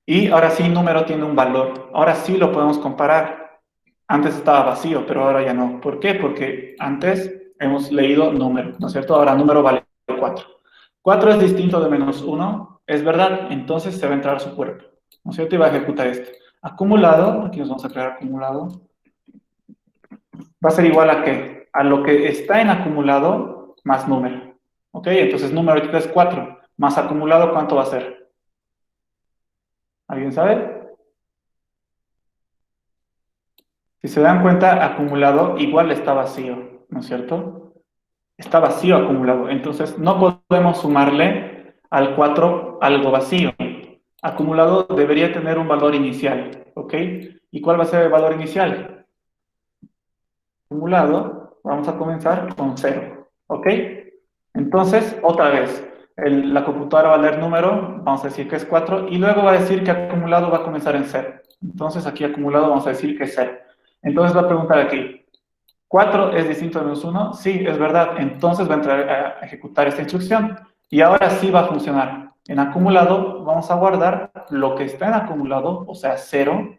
Y ahora sí, número tiene un valor. Ahora sí lo podemos comparar. Antes estaba vacío, pero ahora ya no. ¿Por qué? Porque antes hemos leído número, ¿no es cierto? Ahora número vale 4. 4 es distinto de -1, es verdad. Entonces se va a entrar a su cuerpo, ¿no es cierto? Y va a ejecutar esto. Acumulado, aquí nos vamos a crear acumulado, va a ser igual a ¿qué? A lo que está en acumulado más número. ¿Ok? Entonces número ahorita es 4, más acumulado, ¿cuánto va a ser? ¿Alguien sabe? Si se dan cuenta, acumulado igual está vacío, ¿no es cierto? Está vacío acumulado, entonces no podemos sumarle al 4 algo vacío. Acumulado debería tener un valor inicial, ¿ok? ¿Y cuál va a ser el valor inicial? Acumulado, vamos a comenzar con 0, ¿ok? Entonces, otra vez, la computadora va a leer número, vamos a decir que es 4, y luego va a decir que acumulado va a comenzar en 0. Entonces, aquí acumulado vamos a decir que es 0. Entonces va a preguntar aquí, ¿4 es distinto de -1? Sí, es verdad. Entonces va a entrar a ejecutar esta instrucción. Y ahora sí va a funcionar. En acumulado vamos a guardar lo que está en acumulado, o sea, 0,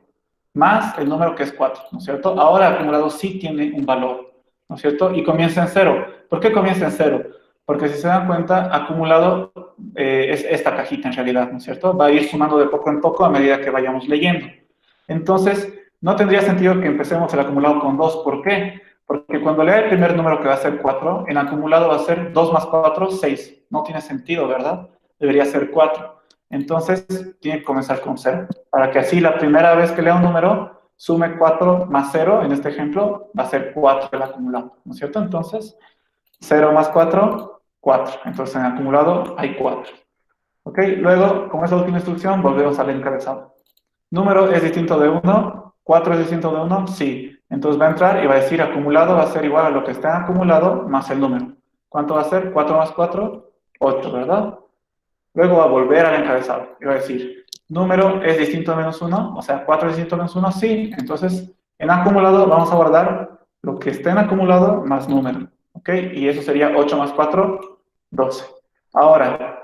más el número que es 4, ¿no es cierto? Ahora acumulado sí tiene un valor, ¿no es cierto? Y comienza en 0. ¿Por qué comienza en 0? Porque si se dan cuenta, acumulado es esta cajita en realidad, ¿no es cierto? Va a ir sumando de poco en poco a medida que vayamos leyendo. Entonces, no tendría sentido que empecemos el acumulado con 2. ¿Por qué? Porque cuando lea el primer número que va a ser 4, en acumulado va a ser 2 más 4, 6. No tiene sentido, ¿verdad? Debería ser 4. Entonces, tiene que comenzar con 0. Para que así la primera vez que lea un número, sume 4 más 0, en este ejemplo, va a ser 4 el acumulado, ¿no es cierto? Entonces, 0 más 4, 4. Entonces, en acumulado hay 4. ¿Ok? Luego, con esa última instrucción, volvemos al encabezado. Número es distinto de 1, 4 es distinto de 1, sí. Entonces va a entrar y va a decir acumulado va a ser igual a lo que está en acumulado más el número. ¿Cuánto va a ser? 4 más 4, 8, ¿verdad? Luego va a volver al encabezado y va a decir número es distinto de -1, o sea, 4 es distinto de -1, sí. Entonces, en acumulado vamos a guardar lo que está en acumulado más número, ¿ok? Y eso sería 8 más 4, 12. Ahora,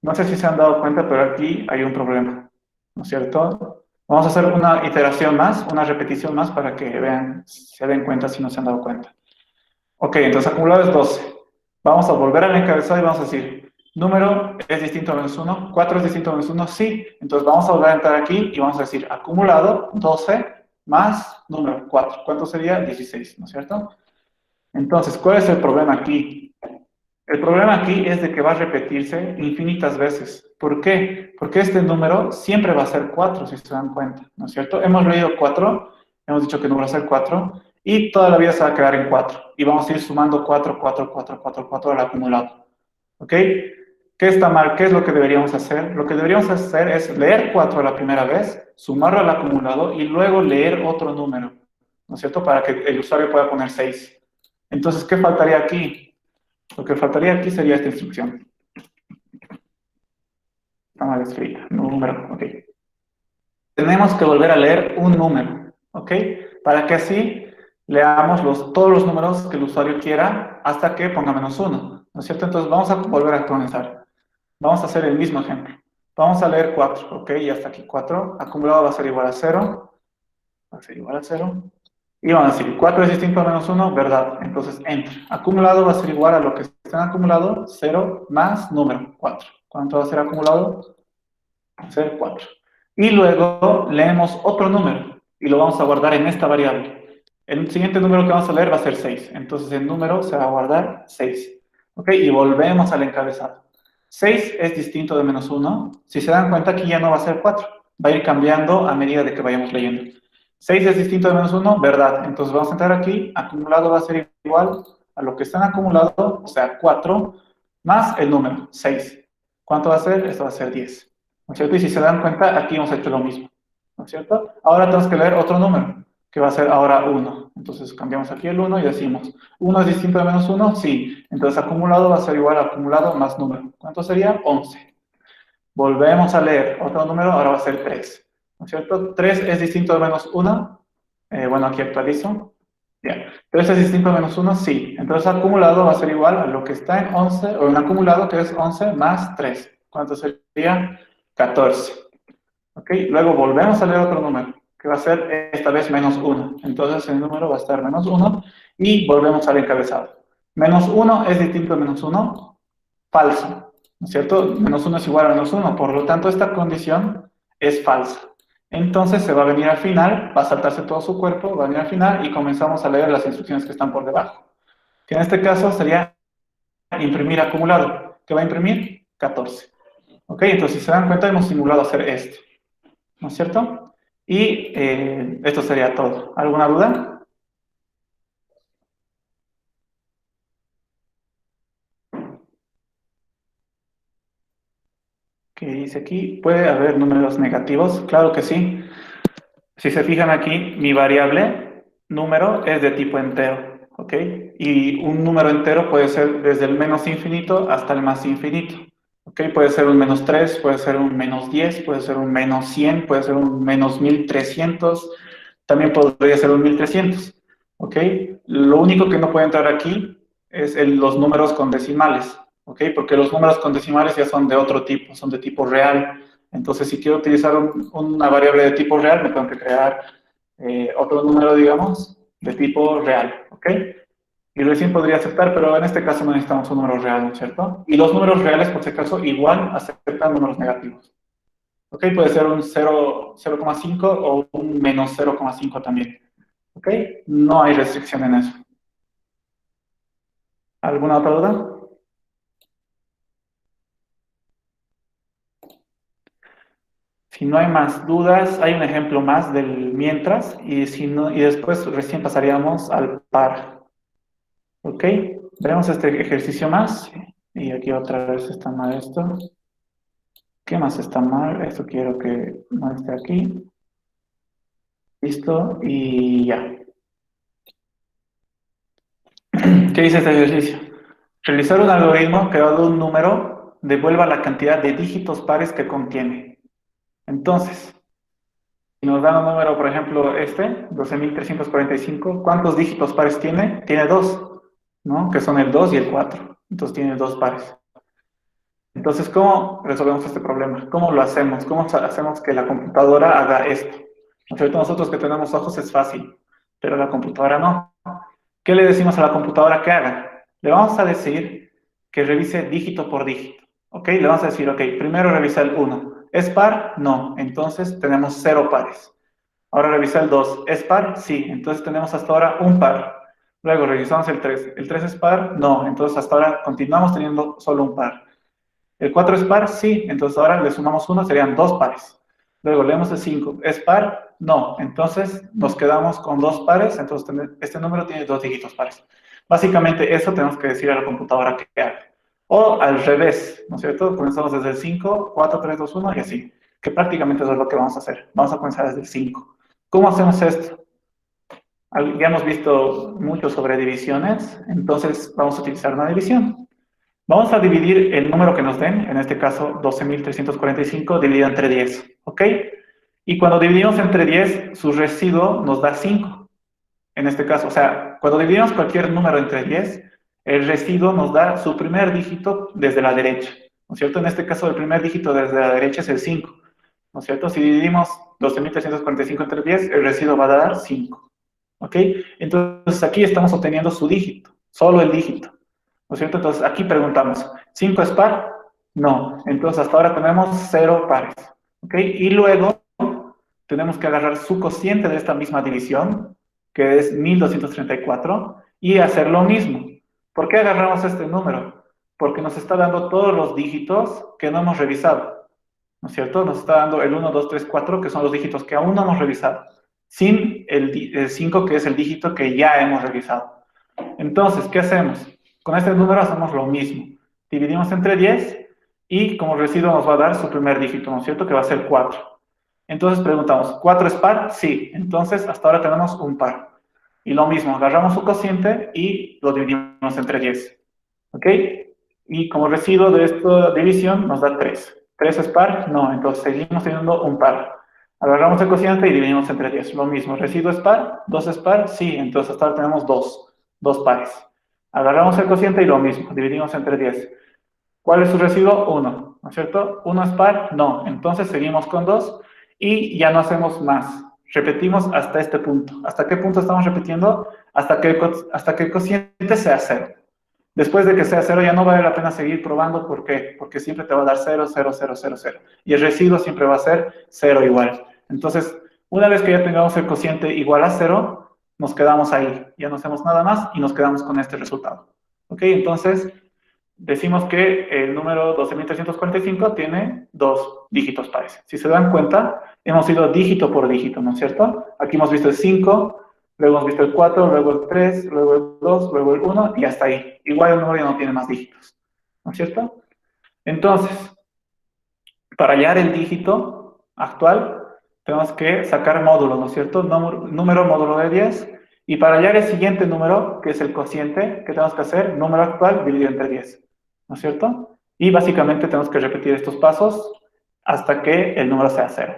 no sé si se han dado cuenta, pero aquí hay un problema, ¿no es cierto? Vamos a hacer una iteración más, una repetición más para que vean, se den cuenta si no se han dado cuenta. Ok, entonces acumulado es 12. Vamos a volver al encabezado y vamos a decir, número es distinto a -1, 4 es distinto a -1, sí. Entonces vamos a volver a entrar aquí y vamos a decir acumulado 12 más número 4. ¿Cuánto sería? 16, ¿no es cierto? Entonces, ¿cuál es el problema aquí? El problema aquí es de que va a repetirse infinitas veces. ¿Por qué? Porque este número siempre va a ser 4, si se dan cuenta, ¿no es cierto? Hemos leído 4, hemos dicho que el número va a ser 4, y toda la vida se va a quedar en 4. Y vamos a ir sumando 4, 4, 4, 4, 4 al acumulado. ¿Ok? ¿Qué está mal? ¿Qué es lo que deberíamos hacer? Lo que deberíamos hacer es leer 4 la primera vez, sumarlo al acumulado y luego leer otro número, ¿no es cierto? Para que el usuario pueda poner 6. Entonces, ¿qué faltaría aquí? Lo que faltaría aquí sería esta instrucción. Está mal escrita. Número, ok. Tenemos que volver a leer un número, ¿ok? Para que así leamos todos los números que el usuario quiera hasta que ponga -1, ¿no es cierto? Entonces vamos a volver a comenzar. Vamos a hacer el mismo ejemplo. Vamos a leer 4, ¿ok? Y hasta aquí 4. Acumulado va a ser igual a 0. Va a ser igual a 0. Y vamos a decir, 4 es distinto a menos 1, ¿verdad? Entonces, enter. Acumulado va a ser igual a lo que está en acumulado, 0 más número, 4. ¿Cuánto va a ser acumulado? Va a ser 4. Y luego leemos otro número y lo vamos a guardar en esta variable. El siguiente número que vamos a leer va a ser 6. Entonces, el número se va a guardar 6. ¿Ok? Y volvemos al encabezado. 6 es distinto de menos 1. Si se dan cuenta, aquí ya no va a ser 4. Va a ir cambiando a medida de que vayamos leyendo. 6 es distinto de menos 1, ¿verdad? Entonces vamos a entrar aquí, acumulado va a ser igual a lo que está en acumulado, o sea, 4, más el número, 6. ¿Cuánto va a ser? Esto va a ser 10. ¿No es cierto? Y si se dan cuenta, aquí hemos hecho lo mismo. ¿No es cierto? Ahora tenemos que leer otro número, que va a ser ahora 1. Entonces cambiamos aquí el 1 y decimos, ¿1 es distinto de menos 1? Sí. Entonces acumulado va a ser igual a acumulado más número. ¿Cuánto sería? 11. Volvemos a leer otro número, ahora va a ser 3. ¿No es cierto? 3 es distinto de menos 1. Bueno, aquí actualizo. Bien. 3 es distinto de menos 1, sí. Entonces acumulado va a ser igual a lo que está en 11, o en acumulado que es 11 más 3. ¿Cuánto sería? 14. ¿Ok? Luego volvemos a leer otro número, que va a ser esta vez menos 1. Entonces el número va a estar menos 1 y volvemos al encabezado. Menos 1 es distinto de menos 1, falso. ¿No es cierto? Menos 1 es igual a menos 1, por lo tanto esta condición es falsa. Entonces se va a venir al final, va a saltarse todo su cuerpo, va a venir al final y comenzamos a leer las instrucciones que están por debajo. Que en este caso sería imprimir acumulado. ¿Qué va a imprimir? 14. ¿Ok? Entonces si se dan cuenta hemos simulado hacer esto. ¿No es cierto? Y esto sería todo. ¿Alguna duda? ¿Qué dice aquí? ¿Puede haber números negativos? Claro que sí. Si se fijan aquí, mi variable número es de tipo entero, ¿ok? Y un número entero puede ser desde el menos infinito hasta el más infinito, ¿ok? Puede ser un menos 3, puede ser un menos 10, puede ser un menos 100, puede ser un menos 1300, también podría ser un 1300, ¿ok? Lo único que no puede entrar aquí es los números con decimales, ¿ok? Porque los números con decimales ya son de otro tipo, son de tipo real. Entonces, si quiero utilizar una variable de tipo real, me tengo que crear otro número, digamos, de tipo real, ¿ok? Y recién podría aceptar, pero en este caso no necesitamos un número real, ¿no es cierto? Y los números reales, por si acaso, igual aceptan números negativos. ¿Ok? Puede ser un 0,5 o un menos 0,5 también. ¿Ok? No hay restricción en eso. ¿Alguna otra duda? Si no hay más dudas, hay un ejemplo más del mientras y, si no, y después recién pasaríamos al par. ¿Ok? Veremos este ejercicio más. Y aquí otra vez está mal esto. ¿Qué más está mal? Esto quiero que no esté aquí. Listo, y ya. ¿Qué dice este ejercicio? Realizar un algoritmo que dado un número devuelva la cantidad de dígitos pares que contiene. Entonces, si nos dan un número, por ejemplo, 12.345, ¿cuántos dígitos pares tiene? Tiene dos, ¿no? Que son el 2 y el 4. Entonces tiene dos pares. Entonces, ¿cómo resolvemos este problema? ¿Cómo lo hacemos? ¿Cómo hacemos que la computadora haga esto? Nosotros que tenemos ojos es fácil, pero la computadora no. ¿Qué le decimos a la computadora que haga? Le vamos a decir que revise dígito por dígito. ¿Ok? Le vamos a decir, ok, primero revisa el 1. ¿Es par? No. Entonces tenemos 0 pares. Ahora revisa el 2. ¿Es par? Sí. Entonces tenemos hasta ahora un par. Luego revisamos el 3. ¿El 3 es par? No. Entonces hasta ahora continuamos teniendo solo un par. ¿El 4 es par? Sí. Entonces ahora le sumamos 1, serían 2 pares. Luego leemos el 5. ¿Es par? No. Entonces nos quedamos con 2 pares. Entonces este número tiene 2 dígitos pares. Básicamente eso tenemos que decir a la computadora que haga. O al revés, ¿no es cierto? Comenzamos desde el 5, 4, 3, 2, 1 y así. Que prácticamente eso es lo que vamos a hacer. Vamos a comenzar desde el 5. ¿Cómo hacemos esto? Ya hemos visto mucho sobre divisiones, entonces vamos a utilizar una división. Vamos a dividir el número que nos den, en este caso 12.345, dividido entre 10, ¿ok? Y cuando dividimos entre 10, su residuo nos da 5. En este caso, o sea, cuando dividimos cualquier número entre 10, el residuo nos da su primer dígito desde la derecha, ¿no es cierto? En este caso, el primer dígito desde la derecha es el 5, ¿no es cierto? Si dividimos 12.345 entre 10, el residuo va a dar 5. ¿Ok? Entonces aquí estamos obteniendo su dígito, solo el dígito, ¿no es cierto? Entonces aquí preguntamos, ¿5 es par? No. Entonces hasta ahora tenemos 0 pares, ¿ok? Y luego tenemos que agarrar su cociente de esta misma división, que es 1234, y hacer lo mismo. ¿Por qué agarramos este número? Porque nos está dando todos los dígitos que no hemos revisado, ¿no es cierto? Nos está dando el 1, 2, 3, 4, que son los dígitos que aún no hemos revisado, sin el 5, que es el dígito que ya hemos revisado. Entonces, ¿qué hacemos? Con este número hacemos lo mismo. Dividimos entre 10 y como residuo nos va a dar su primer dígito, ¿no es cierto? Que va a ser 4. Entonces preguntamos, ¿4 es par? Sí. Entonces, hasta ahora tenemos un par. Y lo mismo, agarramos su cociente y lo dividimos entre 10. ¿Ok? Y como residuo de esta división nos da 3. ¿3 es par? No. Entonces seguimos teniendo un par. Agarramos el cociente y dividimos entre 10. Lo mismo, ¿residuo es par? ¿2 es par? Sí. Entonces hasta ahora tenemos 2. 2 pares. Agarramos el cociente y lo mismo, dividimos entre 10. ¿Cuál es su residuo? 1, ¿no es cierto? ¿1 es par? No. Entonces seguimos con 2 y ya no hacemos más. Repetimos hasta este punto. ¿Hasta qué punto estamos repitiendo? Hasta que el cociente sea 0. Después de que sea 0 ya no vale la pena seguir probando. ¿Por qué? Porque siempre te va a dar 0, 0, 0, 0, 0. Y el residuo siempre va a ser 0 igual. Entonces, una vez que ya tengamos el cociente igual a 0, nos quedamos ahí. Ya no hacemos nada más y nos quedamos con este resultado. ¿Ok? Entonces, decimos que el número 12.345 tiene 2 dígitos pares. Si se dan cuenta, hemos ido dígito por dígito, ¿no es cierto? Aquí hemos visto el 5, luego hemos visto el 4, luego el 3, luego el 2, luego el 1 y hasta ahí. Igual el número ya no tiene más dígitos, ¿no es cierto? Entonces, para hallar el dígito actual, tenemos que sacar módulos, ¿no es cierto? Número módulo de 10. Y para hallar el siguiente número, que es el cociente, ¿qué tenemos que hacer? Número actual dividido entre 10. ¿No es cierto? Y básicamente tenemos que repetir estos pasos hasta que el número sea 0.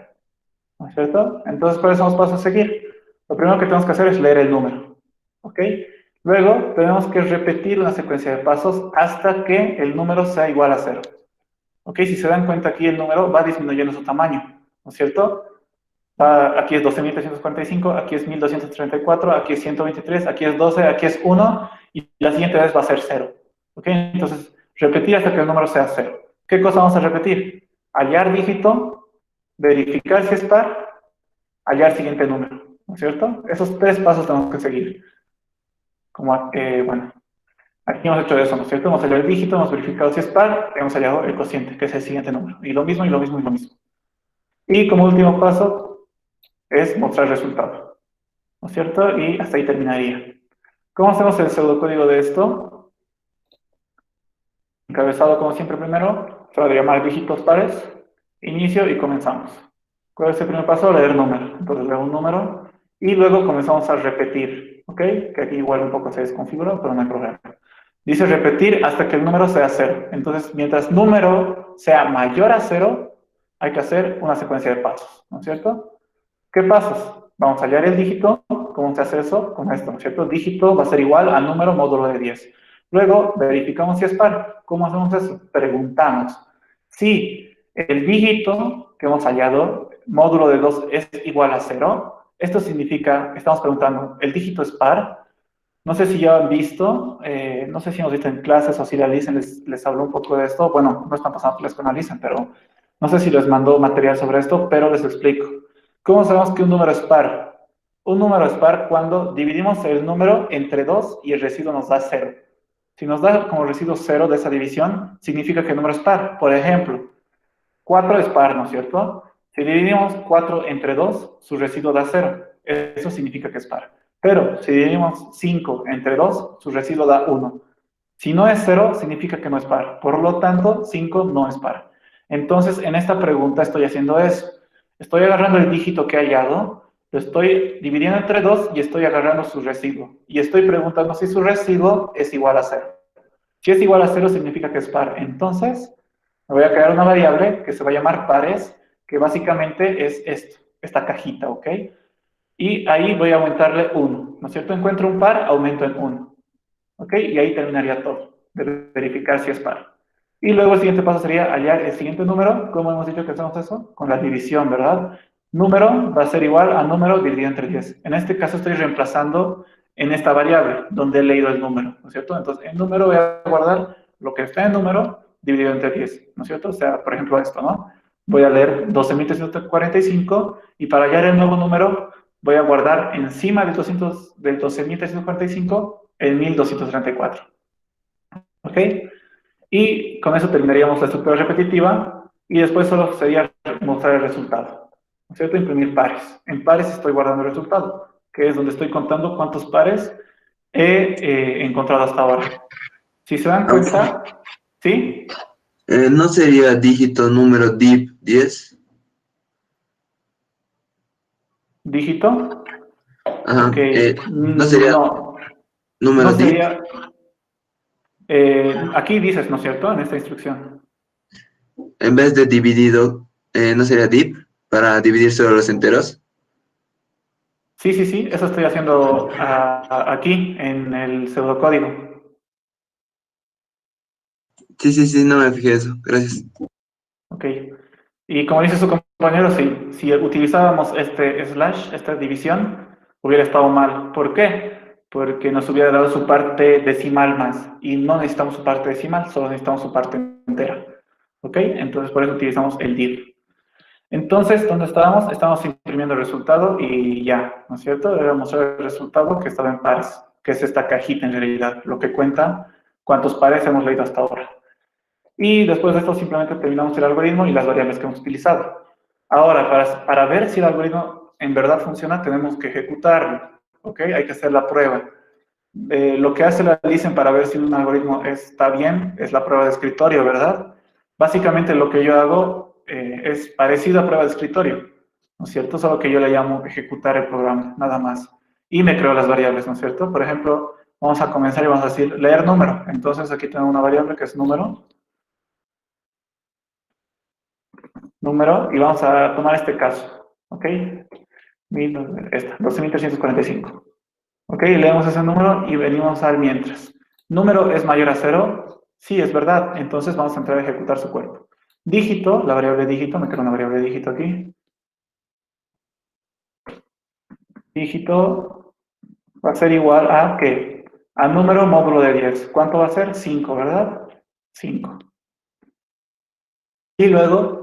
¿No es cierto? Entonces, ¿cuáles son los pasos a seguir? Lo primero que tenemos que hacer es leer el número. ¿Ok? Luego, tenemos que repetir una secuencia de pasos hasta que el número sea igual a 0. ¿Ok? Si se dan cuenta aquí, el número va disminuyendo su tamaño. ¿No es cierto? Aquí es 12.345, aquí es 1.234, aquí es 123, aquí es 12, aquí es 1, y la siguiente vez va a ser 0. ¿Ok? Entonces, repetir hasta que el número sea 0. ¿Qué cosa vamos a repetir? Hallar dígito, verificar si es par, hallar siguiente número. ¿No es cierto? Esos 3 pasos tenemos que seguir. Como, bueno, aquí hemos hecho eso, ¿no es cierto? Hemos hallado el dígito, hemos verificado si es par, hemos hallado el cociente, que es el siguiente número. Y lo mismo, y lo mismo, y lo mismo. Y como último paso, es mostrar el resultado, ¿no es cierto? Y hasta ahí terminaría. ¿Cómo hacemos el pseudocódigo de esto? Encabezado como siempre primero, se va a llamar dígitos pares, inicio y comenzamos. ¿Cuál es el primer paso? Leer número. Entonces leo un número y luego comenzamos a repetir, ¿ok? Que aquí igual un poco se desconfiguró, pero no hay problema. Dice repetir hasta que el número sea 0. Entonces, mientras número sea mayor a 0, hay que hacer una secuencia de pasos, ¿no es cierto? ¿Qué pasos? Vamos a hallar el dígito. ¿Cómo se hace eso? Con esto, ¿no es cierto? Dígito va a ser igual a número módulo de 10. Luego, verificamos si es par. ¿Cómo hacemos eso? Preguntamos. Si el dígito que hemos hallado, módulo de 2, es igual a 0, esto significa, estamos preguntando, ¿el dígito es par? No sé si ya han visto, no sé si hemos visto en clases o si la dicen, les hablo un poco de esto. Bueno, no están pasando por la analicen, pero no sé si les mandó material sobre esto, pero les explico. ¿Cómo sabemos que un número es par? Un número es par cuando dividimos el número entre 2 y el residuo nos da 0. Si nos da como residuo 0 de esa división, significa que el número es par. Por ejemplo, 4 es par, ¿no es cierto? Si dividimos 4 entre 2, su residuo da 0. Eso significa que es par. Pero si dividimos 5 entre 2, su residuo da 1. Si no es 0, significa que no es par. Por lo tanto, 5 no es par. Entonces, en esta pregunta estoy haciendo eso. Estoy agarrando el dígito que he hallado, lo estoy dividiendo entre 2 y estoy agarrando su residuo. Y estoy preguntando si su residuo es igual a 0. Si es igual a 0, significa que es par. Entonces, me voy a crear una variable que se va a llamar pares, que básicamente es esto, esta cajita, ¿ok? Y ahí voy a aumentarle 1, ¿no es cierto? Encuentro un par, aumento en 1, ¿ok? Y ahí terminaría todo, de verificar si es par. Y luego el siguiente paso sería hallar el siguiente número. ¿Cómo hemos dicho que hacemos eso? Con la división, ¿verdad? Número va a ser igual a número dividido entre 10. En este caso estoy reemplazando en esta variable donde he leído el número, ¿no es cierto? Entonces, en número voy a guardar lo que está en número dividido entre 10, ¿no es cierto? O sea, por ejemplo, esto, ¿no? Voy a leer 12.345 y para hallar el nuevo número voy a guardar encima del 12.345 el 1.234. ¿Ok? Y con eso terminaríamos la estructura repetitiva y después solo sería mostrar el resultado. ¿No es cierto? Imprimir pares. En pares estoy guardando el resultado, que es donde estoy contando cuántos pares he encontrado hasta ahora. Si se dan cuenta, ¿sí? ¿No sería dígito número div 10? Dígito. Ajá. Ok. ¿No sería No, número no div? sería... aquí dices, ¿no es cierto? En esta instrucción. En vez de dividido, ¿no sería div para dividir solo los enteros? Sí, sí, sí, eso estoy haciendo aquí en el pseudocódigo. Sí, sí, sí, no me fijé eso. Gracias. Ok. Y como dice su compañero, sí, si utilizábamos este slash, esta división, hubiera estado mal. ¿Por qué? Porque nos hubiera dado su parte decimal más. Y no necesitamos su parte decimal, solo necesitamos su parte entera. ¿Ok? Entonces por eso utilizamos el div. Entonces, ¿dónde estábamos? Estábamos imprimiendo el resultado y ya, ¿no es cierto? Era mostrar el resultado que estaba en pares, que es esta cajita en realidad, lo que cuenta cuántos pares hemos leído hasta ahora. Y después de esto simplemente terminamos el algoritmo y las variables que hemos utilizado. Ahora, para ver si el algoritmo en verdad funciona, tenemos que ejecutarlo, ¿ok? Hay que hacer la prueba. Lo que hace la Listen para ver si un algoritmo está bien es la prueba de escritorio, ¿verdad? Básicamente lo que yo hago es parecido a prueba de escritorio, ¿no es cierto? Solo que yo le llamo ejecutar el programa, nada más. Y me creo las variables, ¿no es cierto? Por ejemplo, vamos a comenzar y vamos a decir leer número. Entonces aquí tengo una variable que es número, y vamos a tomar este caso, ¿ok? Esta, 12.345. Ok, leemos ese número y venimos al mientras. ¿Número es mayor a 0? Sí, es verdad. Entonces vamos a entrar a ejecutar su cuerpo. Dígito, la variable dígito, me creo una variable dígito aquí. Dígito va a ser igual a ¿qué? A número módulo de 10. ¿Cuánto va a ser? 5, ¿verdad? 5. Y luego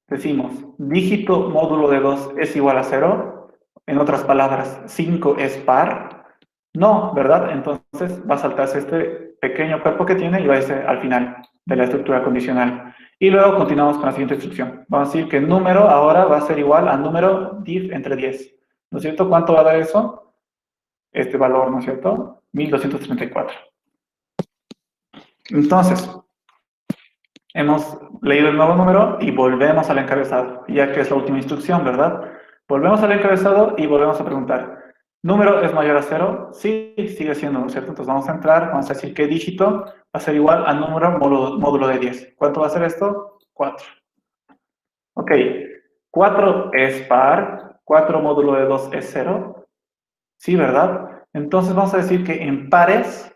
decimos, dígito módulo de 2 es igual a 0. En otras palabras, 5 es par. No, ¿verdad? Entonces va a saltarse este pequeño cuerpo que tiene y va a irse al final de la estructura condicional. Y luego continuamos con la siguiente instrucción. Vamos a decir que el número ahora va a ser igual al número div entre 10. ¿No es cierto? ¿Cuánto va a dar eso? Este valor, ¿no es cierto? 1234. Entonces, hemos leído el nuevo número y volvemos al encabezado, ya que es la última instrucción, ¿verdad? Volvemos al encabezado y volvemos a preguntar. ¿Número es mayor a 0? Sí, sigue siendo, ¿no es cierto? Entonces vamos a entrar, vamos a decir que dígito va a ser igual a número módulo de 10. ¿Cuánto va a ser esto? 4. Ok, 4 es par, 4 módulo de 2 es 0. Sí, ¿verdad? Entonces vamos a decir que en pares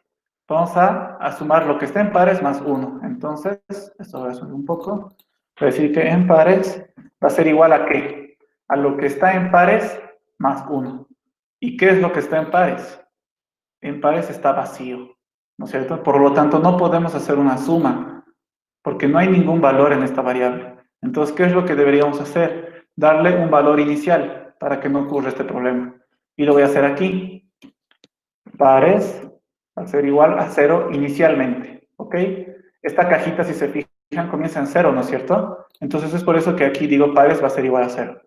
vamos a sumar lo que está en pares más 1. Entonces, esto voy a subir un poco. Voy a decir que en pares va a ser igual a ¿qué? A lo que está en pares más 1. ¿Y qué es lo que está en pares? En pares está vacío, ¿no es cierto? Por lo tanto, no podemos hacer una suma, porque no hay ningún valor en esta variable. Entonces, ¿qué es lo que deberíamos hacer? Darle un valor inicial para que no ocurra este problema. Y lo voy a hacer aquí. Pares va a ser igual a 0 inicialmente, ¿ok? Esta cajita, si se fijan, comienza en 0, ¿no es cierto? Entonces es por eso que aquí digo pares va a ser igual a 0.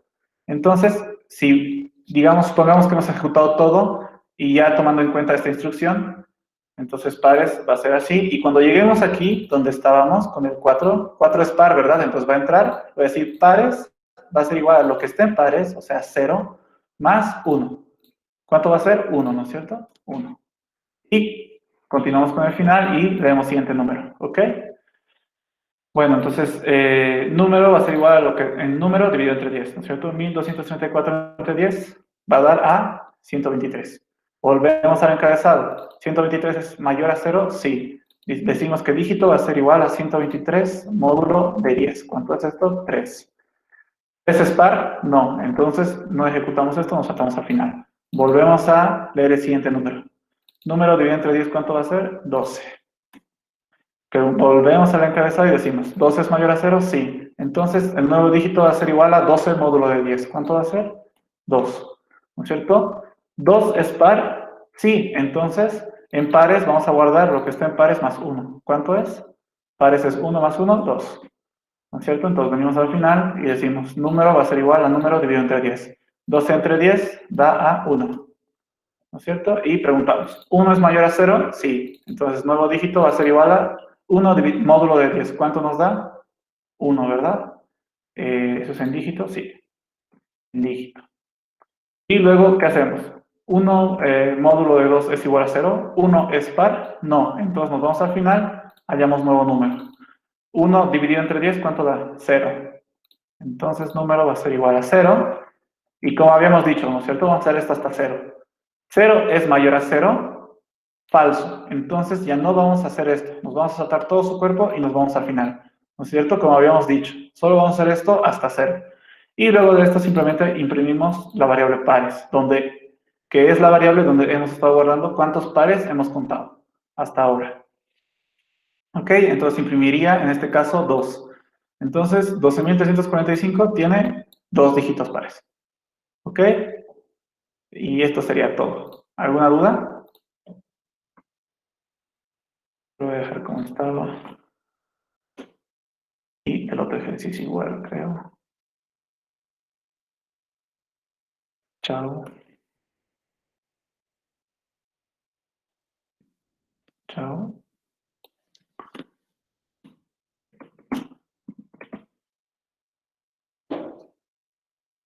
Entonces, si, digamos, supongamos que hemos ejecutado todo y ya tomando en cuenta esta instrucción, entonces pares va a ser así. Y cuando lleguemos aquí, donde estábamos, con el 4, 4 es par, ¿verdad? Entonces va a entrar, voy a decir pares va a ser igual a lo que esté en pares, o sea, 0, más 1. ¿Cuánto va a ser? 1, ¿no es cierto? 1. Y continuamos con el final y leemos siguiente número, ¿ok? Bueno, entonces, número va a ser igual a lo que, en número dividido entre 10, ¿no es cierto? 1234 entre 10 va a dar a 123. Volvemos al encabezado. ¿123 es mayor a 0? Sí. Decimos que dígito va a ser igual a 123 módulo de 10. ¿Cuánto es esto? 3. es par? No. Entonces no ejecutamos esto, nos saltamos al final. Volvemos a leer el siguiente número. Número dividido entre 10, ¿cuánto va a ser? 12. Pero volvemos al encabezado y decimos, ¿12 es mayor a 0? Sí. Entonces, el nuevo dígito va a ser igual a 12 módulo de 10. ¿Cuánto va a ser? 2. ¿No es cierto? ¿2 es par? Sí. Entonces, en pares vamos a guardar lo que está en pares más 1. ¿Cuánto es? Pares es 1 más 1, 2. ¿No es cierto? Entonces, venimos al final y decimos, número va a ser igual a número dividido entre 10. 12 entre 10 da a 1. ¿No es cierto? Y preguntamos, ¿1 es mayor a 0? Sí. Entonces, nuevo dígito va a ser igual a 1 módulo de 10. ¿Cuánto nos da? 1, ¿verdad? ¿Eso es en dígito? Sí. En dígito. Y luego, ¿qué hacemos? 1 módulo de 2 es igual a 0. 1 es par. No. Entonces, nos vamos al final, hallamos nuevo número. 1 dividido entre 10, ¿cuánto da? 0. Entonces, número va a ser igual a 0. Y como habíamos dicho, ¿no es cierto? Vamos a hacer esto hasta 0. 0 es mayor a 0. Falso. Entonces ya no vamos a hacer esto. Nos vamos a saltar todo su cuerpo y nos vamos al final. ¿No es cierto? Como habíamos dicho. Solo vamos a hacer esto hasta 0. Y luego de esto simplemente imprimimos la variable pares, que es la variable donde hemos estado guardando cuántos pares hemos contado hasta ahora. ¿Ok? Entonces imprimiría en este caso 2. Entonces 12.345 tiene 2 dígitos pares. ¿Ok? Y esto sería todo. ¿Alguna duda? Lo voy a dejar como estaba. Y el otro ejercicio igual, creo. Chao. Chao.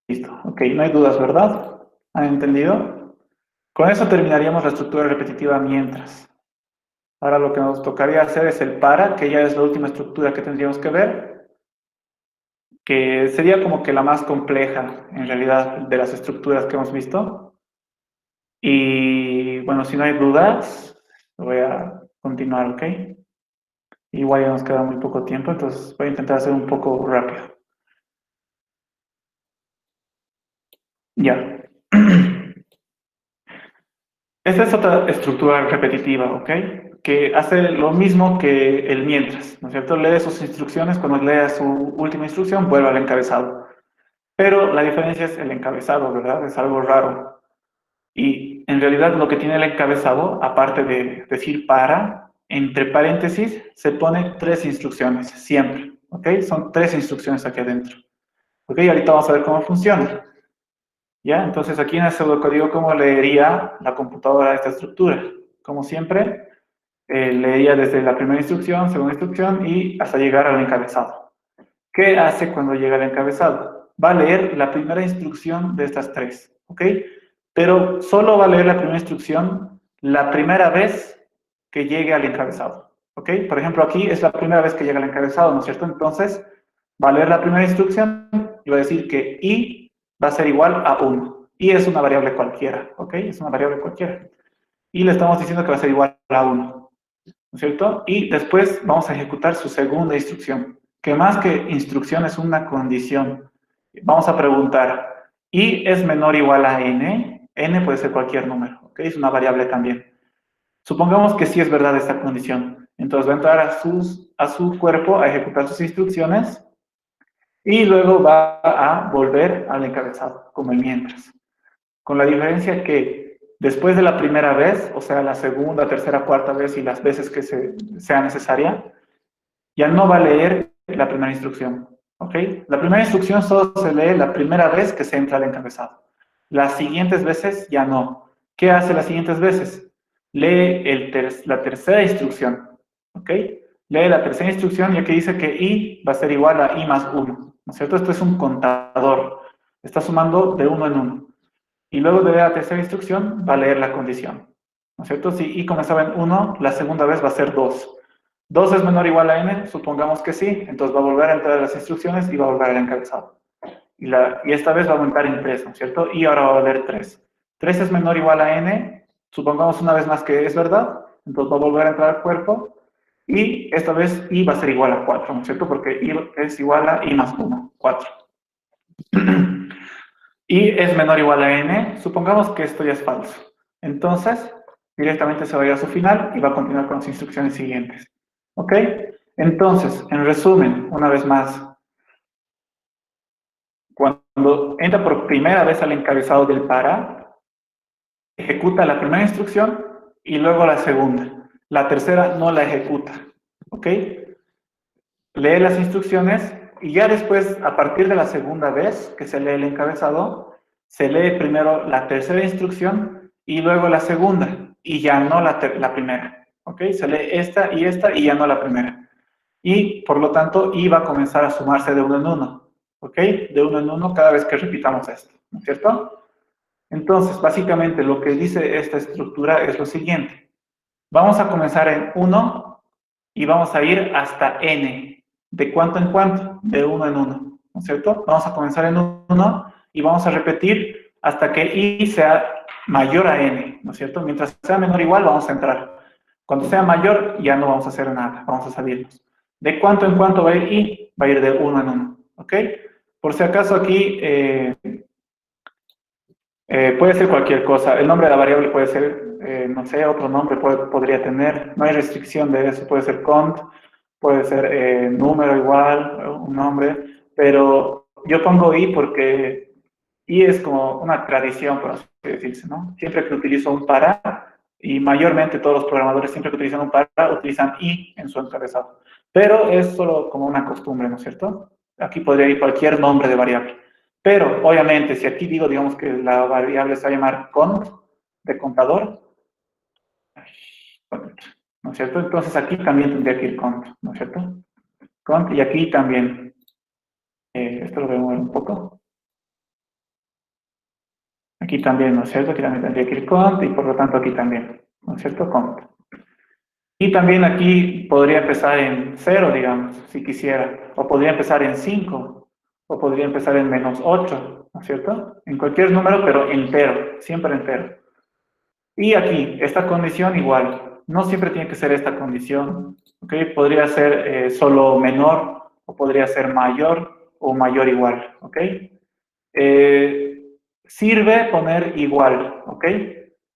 Listo. Ok, no hay dudas, ¿verdad? ¿Han entendido? Con eso terminaríamos la estructura repetitiva mientras. Ahora lo que nos tocaría hacer es el para, que ya es la última estructura que tendríamos que ver, que sería como que la más compleja, en realidad, de las estructuras que hemos visto. Y bueno, si no hay dudas, voy a continuar, ¿ok? Igual ya nos queda muy poco tiempo, entonces voy a intentar hacer un poco rápido. Ya. Esta es otra estructura repetitiva, ¿ok? Que hace lo mismo que el mientras, ¿no es cierto? Lee sus instrucciones, cuando lea su última instrucción, vuelve al encabezado. Pero la diferencia es el encabezado, ¿verdad? Es algo raro. Y en realidad lo que tiene el encabezado, aparte de decir para, entre paréntesis, se pone 3 instrucciones, siempre, ¿ok? Son 3 instrucciones aquí adentro. ¿Ok? Ahorita vamos a ver cómo funciona. ¿Ya? Entonces aquí en el pseudocódigo, ¿cómo leería la computadora esta estructura? Como siempre, leería desde la primera instrucción, segunda instrucción y hasta llegar al encabezado. ¿Qué hace cuando llega al encabezado? Va a leer la primera instrucción de estas 3, ¿ok? Pero solo va a leer la primera instrucción la primera vez que llegue al encabezado, ¿ok? Por ejemplo, aquí es la primera vez que llega al encabezado, ¿no es cierto? Entonces, va a leer la primera instrucción y va a decir que i va a ser igual a 1. Y es una variable cualquiera, ¿ok? Es una variable cualquiera. Y le estamos diciendo que va a ser igual a 1, ¿no es cierto? Y después vamos a ejecutar su segunda instrucción, que más que instrucción es una condición. Vamos a preguntar, ¿i es menor o igual a n? N puede ser cualquier número, ¿ok? Es una variable también. Supongamos que sí es verdad esta condición. Entonces va a entrar a su cuerpo a ejecutar sus instrucciones y luego va a volver al encabezado, como el mientras. Con la diferencia que después de la primera vez, o sea, la segunda, tercera, cuarta vez y las veces que sea necesaria, ya no va a leer la primera instrucción, ¿ok? La primera instrucción solo se lee la primera vez que se entra al encabezado. Las siguientes veces ya no. ¿Qué hace las siguientes veces? Lee la tercera instrucción, ¿ok? Lee la tercera instrucción ya que dice que i va a ser igual a i más 1, ¿no es cierto? Esto es un contador. Está sumando de 1 en 1. Y luego de la tercera instrucción va a leer la condición, ¿no es cierto? Si i comenzaba en 1, la segunda vez va a ser 2. 2 es menor o igual a n, supongamos que sí, entonces va a volver a entrar a las instrucciones y va a volver al encabezado. Y esta vez va a aumentar en 3, ¿no es cierto? Y ahora va a valer 3. 3 es menor o igual a n, supongamos una vez más que es verdad, entonces va a volver a entrar al cuerpo, y esta vez i va a ser igual a 4, ¿no es cierto? Porque i es igual a i más 1, 4. y es menor o igual a n, supongamos que esto ya es falso. Entonces, directamente se va a ir a su final y va a continuar con las instrucciones siguientes. ¿Ok? Entonces, en resumen, una vez más, cuando entra por primera vez al encabezado del para, ejecuta la primera instrucción y luego la segunda. La tercera no la ejecuta. ¿Ok? Lee las instrucciones y ya después, a partir de la segunda vez que se lee el encabezado, se lee primero la tercera instrucción y luego la segunda, y ya no la primera. ¿Ok? Se lee esta y ya no la primera. Y, por lo tanto, I va a comenzar a sumarse de uno en uno. ¿Ok? De uno en uno cada vez que repitamos esto. ¿No es cierto? Entonces, básicamente, lo que dice esta estructura es lo siguiente. Vamos a comenzar en 1 y vamos a ir hasta n. ¿De cuánto en cuánto? De uno en uno, ¿no es cierto? Vamos a comenzar en 1 y vamos a repetir hasta que i sea mayor a n, ¿no es cierto? Mientras sea menor o igual, vamos a entrar. Cuando sea mayor, ya no vamos a hacer nada, vamos a salirnos. ¿De cuánto en cuánto va a ir i? Va a ir de 1 en 1, ¿ok? Por si acaso aquí puede ser cualquier cosa. El nombre de la variable puede ser, no sé, otro nombre podría tener. No hay restricción de eso. Puede ser cont, puede ser número igual, un nombre. Pero yo pongo i porque i es como una tradición, por así decirse, ¿no? Siempre que utilizo un para, y mayormente todos los programadores siempre que utilizan un para, utilizan i en su encabezado. Pero es solo como una costumbre, ¿no es cierto? Aquí podría ir cualquier nombre de variable. Pero, obviamente, si aquí digo, digamos que la variable se va a llamar cont, de contador, ¿no es cierto? Entonces aquí también tendría que ir cont, ¿no es cierto? Cont, y aquí también, esto lo voy a mover un poco. Aquí también, ¿no es cierto? Aquí también tendría que ir cont, y por lo tanto aquí también, ¿no es cierto? Cont. Y también aquí podría empezar en 0, digamos, si quisiera, o podría empezar en 5, o podría empezar en -8, ¿no es cierto? En cualquier número, pero entero, siempre entero. Y aquí, esta condición igual, no siempre tiene que ser esta condición, ¿ok? Podría ser solo menor, o podría ser mayor, o mayor igual, ¿ok? Sirve poner igual, ¿ok?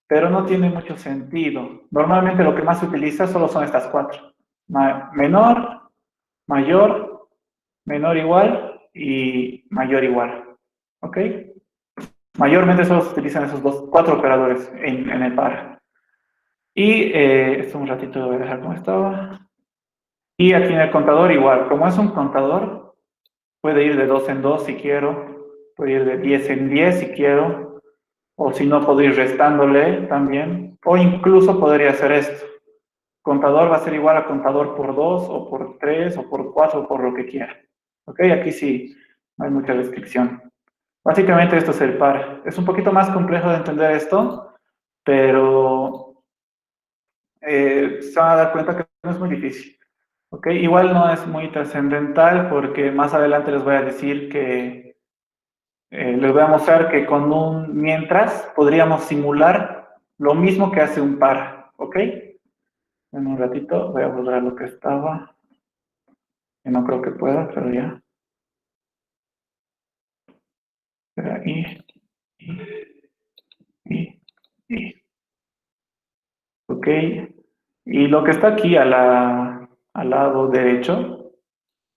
Pero no tiene mucho sentido. Normalmente lo que más se utiliza solo son estas cuatro. Menor, mayor, menor igual y mayor igual, ¿ok? Mayormente solo se utilizan esos cuatro operadores en el para. Y esto un ratito lo voy a dejar como estaba. Y aquí en el contador igual, como es un contador, puede ir de 2 en 2 si quiero, puede ir de 10 en 10 si quiero, o si no, puedo ir restándole también, o incluso podría hacer esto. Contador va a ser igual a contador por 2, o por 3, o por 4, o por lo que quiera. ¿Ok? Aquí sí, no hay mucha restricción. Básicamente esto es el par. Es un poquito más complejo de entender esto, pero se van a dar cuenta que no es muy difícil. ¿Ok? Igual no es muy trascendental porque más adelante les voy a decir que, les voy a mostrar que con un mientras podríamos simular lo mismo que hace un para. ¿Ok? En un ratito voy a borrar lo que estaba. Que no creo que pueda, pero ya. Espera, y. ¿Ok? Y lo que está aquí al lado derecho,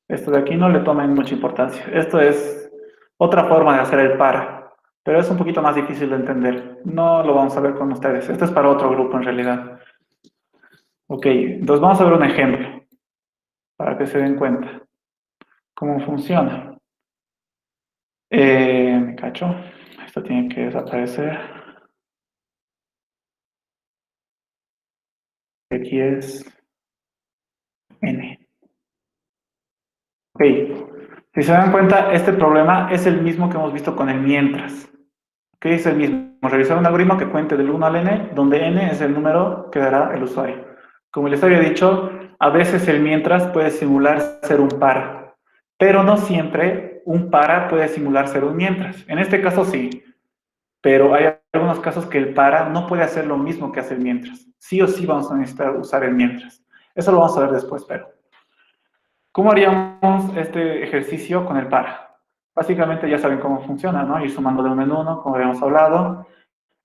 esto de aquí no le tomen mucha importancia. Esto es otra forma de hacer el para, pero es un poquito más difícil de entender. No lo vamos a ver con ustedes. Esto es para otro grupo en realidad. Ok, entonces vamos a ver un ejemplo para que se den cuenta cómo funciona. Me cacho. Esto tiene que desaparecer. Aquí es n. Ok, si se dan cuenta, este problema es el mismo que hemos visto con el mientras. ¿Qué es el mismo? Realizar un algoritmo que cuente del 1 al n, donde n es el número que dará el usuario. Como les había dicho, a veces el mientras puede simular ser un para, pero no siempre un para puede simular ser un mientras. En este caso sí, pero hay algunos casos que el para no puede hacer lo mismo que hace el mientras. Sí o sí vamos a necesitar usar el mientras. Eso lo vamos a ver después, pero ¿cómo haríamos este ejercicio con el para? Básicamente ya saben cómo funciona, ¿no? Ir sumando de uno en uno, como habíamos hablado,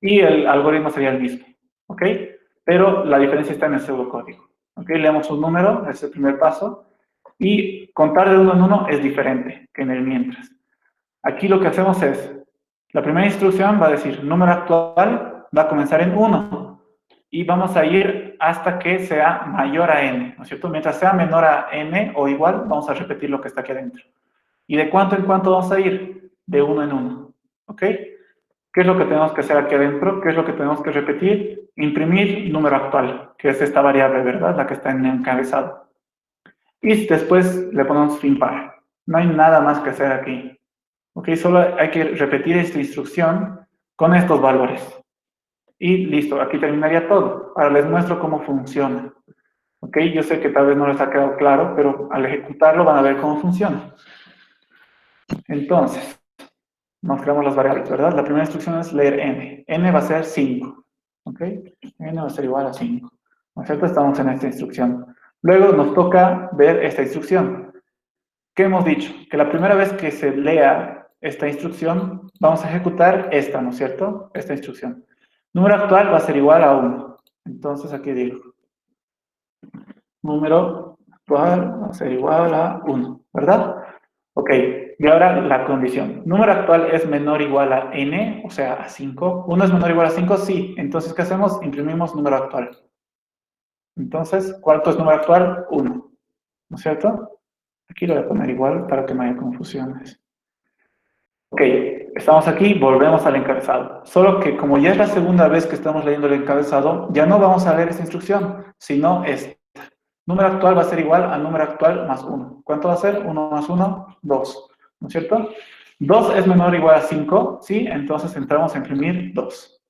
y el algoritmo sería el mismo, ¿ok? Pero la diferencia está en el pseudocódigo, ¿ok? Leemos un número, es el primer paso, y contar de uno en uno es diferente que en el mientras. Aquí lo que hacemos es, la primera instrucción va a decir, número actual va a comenzar en 1, y vamos a ir hasta que sea mayor a n, ¿no es cierto? Mientras sea menor a n o igual, vamos a repetir lo que está aquí adentro. ¿Y de cuánto en cuánto vamos a ir? De uno en uno, ¿ok? ¿Qué es lo que tenemos que hacer aquí adentro? ¿Qué es lo que tenemos que repetir? Imprimir número actual, que es esta variable, ¿verdad? La que está en el encabezado. Y después le ponemos fin par. No hay nada más que hacer aquí. ¿Ok? Solo hay que repetir esta instrucción con estos valores. Y listo, aquí terminaría todo. Ahora les muestro cómo funciona. ¿Ok? Yo sé que tal vez no les ha quedado claro, pero al ejecutarlo van a ver cómo funciona. Entonces, nos creamos las variables, ¿verdad? La primera instrucción es leer n. N va a ser 5. ¿Ok? N va a ser igual a 5. ¿No es cierto? Estamos en esta instrucción. Luego nos toca ver esta instrucción. ¿Qué hemos dicho? Que la primera vez que se lea esta instrucción, vamos a ejecutar esta, ¿no es cierto? Esta instrucción. Número actual va a ser igual a 1. Entonces aquí digo, número actual va a ser igual a 1, ¿verdad? Ok, y ahora la condición. Número actual es menor o igual a n, o sea, a 5. ¿1 es menor o igual a 5? Sí. Entonces, ¿qué hacemos? Imprimimos número actual. Entonces, ¿cuánto es número actual? 1. ¿No es cierto? Aquí lo voy a poner igual para que no haya confusiones. Ok, estamos aquí, volvemos al encabezado. Solo que como ya es la segunda vez que estamos leyendo el encabezado, ya no vamos a leer esta instrucción, sino esta. Número actual va a ser igual a número actual más 1. ¿Cuánto va a ser? 1 más 1, 2. ¿No es cierto? 2 es menor o igual a 5, ¿sí? Entonces entramos a imprimir 2.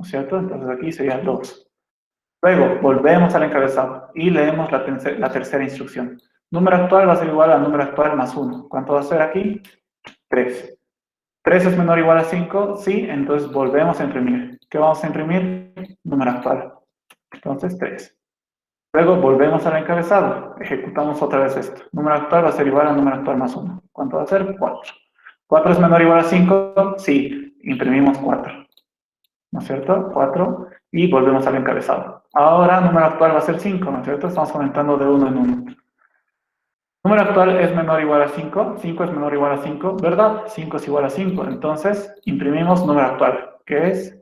¿No es cierto? Entonces aquí sería 2. Luego, volvemos al encabezado y leemos la tercera instrucción. Número actual va a ser igual a número actual más 1. ¿Cuánto va a ser aquí? 3. 3 es menor o igual a 5, sí, entonces volvemos a imprimir. ¿Qué vamos a imprimir? Número actual. Entonces 3. Luego volvemos al encabezado, ejecutamos otra vez esto. Número actual va a ser igual a número actual más 1. ¿Cuánto va a ser? 4. ¿4 es menor o igual a 5? Sí, imprimimos 4. ¿No es cierto? 4 y volvemos al encabezado. Ahora número actual va a ser 5, ¿no es cierto? Estamos aumentando de 1 en 1. Número actual es menor o igual a 5. 5 es menor o igual a 5, ¿verdad? 5 es igual a 5. Entonces, imprimimos número actual, que es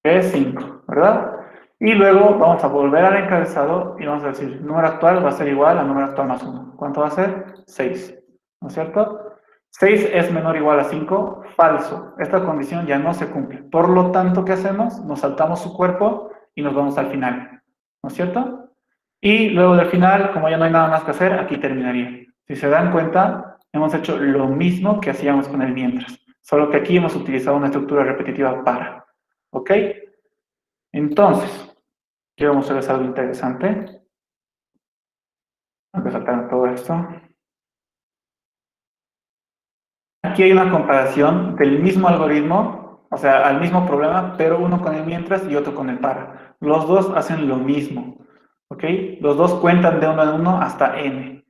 5, ¿verdad? Y luego vamos a volver al encabezado y vamos a decir, número actual va a ser igual a número actual más 1. ¿Cuánto va a ser? 6, ¿no es cierto? 6 es menor o igual a 5, falso. Esta condición ya no se cumple. Por lo tanto, ¿qué hacemos? Nos saltamos su cuerpo y nos vamos al final, ¿no es cierto? Y luego del final, como ya no hay nada más que hacer, aquí terminaría. Si se dan cuenta, hemos hecho lo mismo que hacíamos con el mientras, solo que aquí hemos utilizado una estructura repetitiva para. ¿Ok? Entonces, quiero mostrarles algo interesante. Voy a saltar todo esto. Aquí hay una comparación del mismo algoritmo, o sea, al mismo problema, pero uno con el mientras y otro con el para. Los dos hacen lo mismo. ¿Ok? Los dos cuentan de uno en uno hasta n.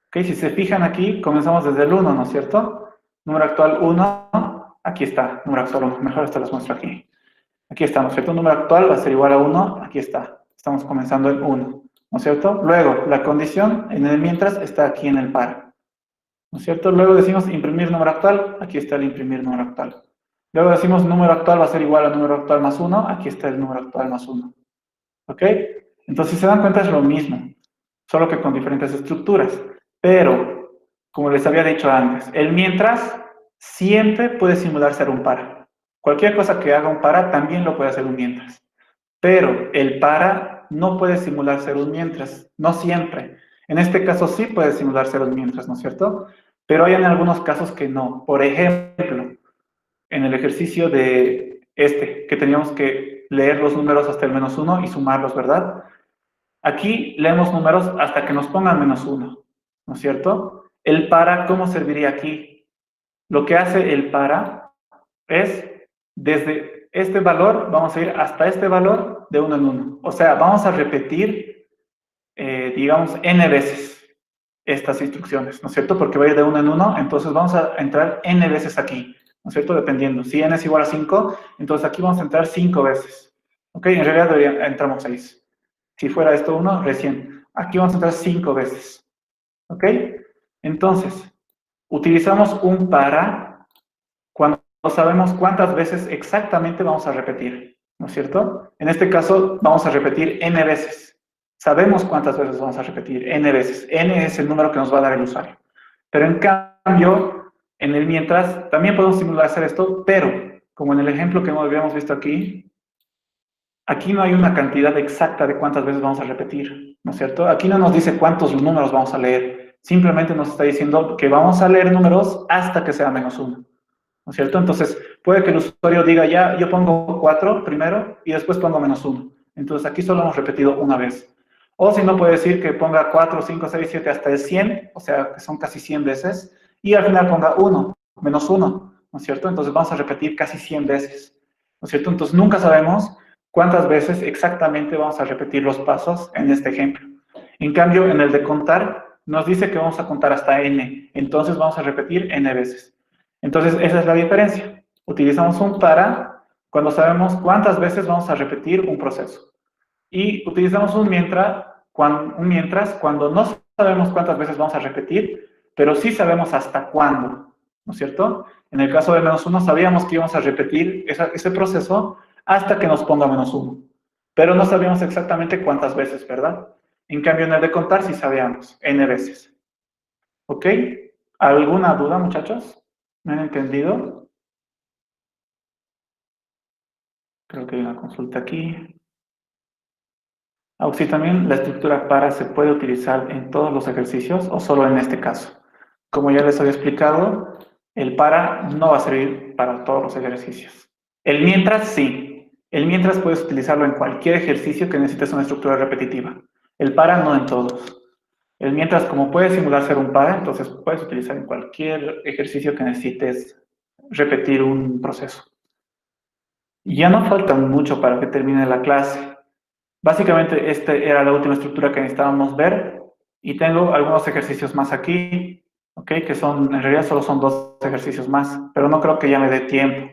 ¿Ok? Si se fijan aquí, comenzamos desde el 1, ¿no es cierto? Número actual 1, aquí está. Número actual 1, mejor esto los muestro aquí. Aquí está, ¿no es cierto? Número actual va a ser igual a 1, aquí está. Estamos comenzando en 1, ¿no es cierto? Luego, la condición en el mientras está aquí en el para, ¿no es cierto? Luego decimos imprimir número actual, aquí está el imprimir número actual. Luego decimos número actual va a ser igual a número actual más 1, aquí está el número actual más 1. ¿Ok? Entonces, si se dan cuenta es lo mismo, solo que con diferentes estructuras. Pero, como les había dicho antes, el mientras siempre puede simular ser un para. Cualquier cosa que haga un para también lo puede hacer un mientras. Pero el para no puede simular ser un mientras, no siempre. En este caso sí puede simular ser un mientras, ¿no es cierto? Pero hay en algunos casos que no. Por ejemplo, en el ejercicio de que teníamos que leer los números hasta el -1 y sumarlos, ¿verdad? Aquí leemos números hasta que nos pongan -1, ¿no es cierto? El para, ¿cómo serviría aquí? Lo que hace el para es, desde este valor, vamos a ir hasta este valor de 1 en 1. O sea, vamos a repetir digamos, n veces estas instrucciones, ¿no es cierto? Porque va a ir de uno en uno, entonces vamos a entrar n veces aquí, ¿no es cierto? Dependiendo. Si n es igual a 5, entonces aquí vamos a entrar 5 veces. ¿Ok? En realidad entramos 6. Si fuera esto 1, recién. Aquí vamos a entrar 5 veces. ¿Ok? Entonces, utilizamos un para cuando sabemos cuántas veces exactamente vamos a repetir, ¿no es cierto? En este caso, vamos a repetir n veces. Sabemos cuántas veces vamos a repetir, n veces. N es el número que nos va a dar el usuario. Pero en cambio, en el mientras, también podemos simular hacer esto, pero, como en el ejemplo que habíamos visto aquí, aquí no hay una cantidad exacta de cuántas veces vamos a repetir, ¿no es cierto? Aquí no nos dice cuántos números vamos a leer, simplemente nos está diciendo que vamos a leer números hasta que sea -1, ¿no es cierto? Entonces, puede que el usuario diga, ya, yo pongo 4 primero y después pongo -1. Entonces, aquí solo hemos repetido una vez. O si no, puede decir que ponga 4, 5, 6, 7 hasta el 100, o sea, que son casi 100 veces, y al final ponga 1, -1, ¿no es cierto? Entonces, vamos a repetir casi 100 veces, ¿no es cierto? Entonces, nunca sabemos cuántas veces exactamente vamos a repetir los pasos en este ejemplo. En cambio, en el de contar, nos dice que vamos a contar hasta n, entonces vamos a repetir n veces. Entonces, esa es la diferencia. Utilizamos un para cuando sabemos cuántas veces vamos a repetir un proceso. Y utilizamos un mientras cuando no sabemos cuántas veces vamos a repetir, pero sí sabemos hasta cuándo, ¿no es cierto? En el caso de -1 sabíamos que íbamos a repetir ese proceso hasta que nos ponga -1, pero no sabíamos exactamente cuántas veces, ¿verdad? En cambio, en el de contar sí sabíamos, n veces. ¿Ok? ¿Alguna duda, muchachos? ¿Me han entendido? Creo que hay una consulta aquí. Sí, también la estructura para se puede utilizar en todos los ejercicios o solo en este caso. Como ya les había explicado, el para no va a servir para todos los ejercicios. El mientras sí. El mientras puedes utilizarlo en cualquier ejercicio que necesites una estructura repetitiva. El para no en todos. El mientras, como puede simular ser un para, entonces puedes utilizar en cualquier ejercicio que necesites repetir un proceso. Ya no falta mucho para que termine la clase. Básicamente, esta era la última estructura que necesitábamos ver. Y tengo algunos ejercicios más aquí, ¿ok? Que son, en realidad solo son 2 ejercicios más, pero no creo que ya me dé tiempo.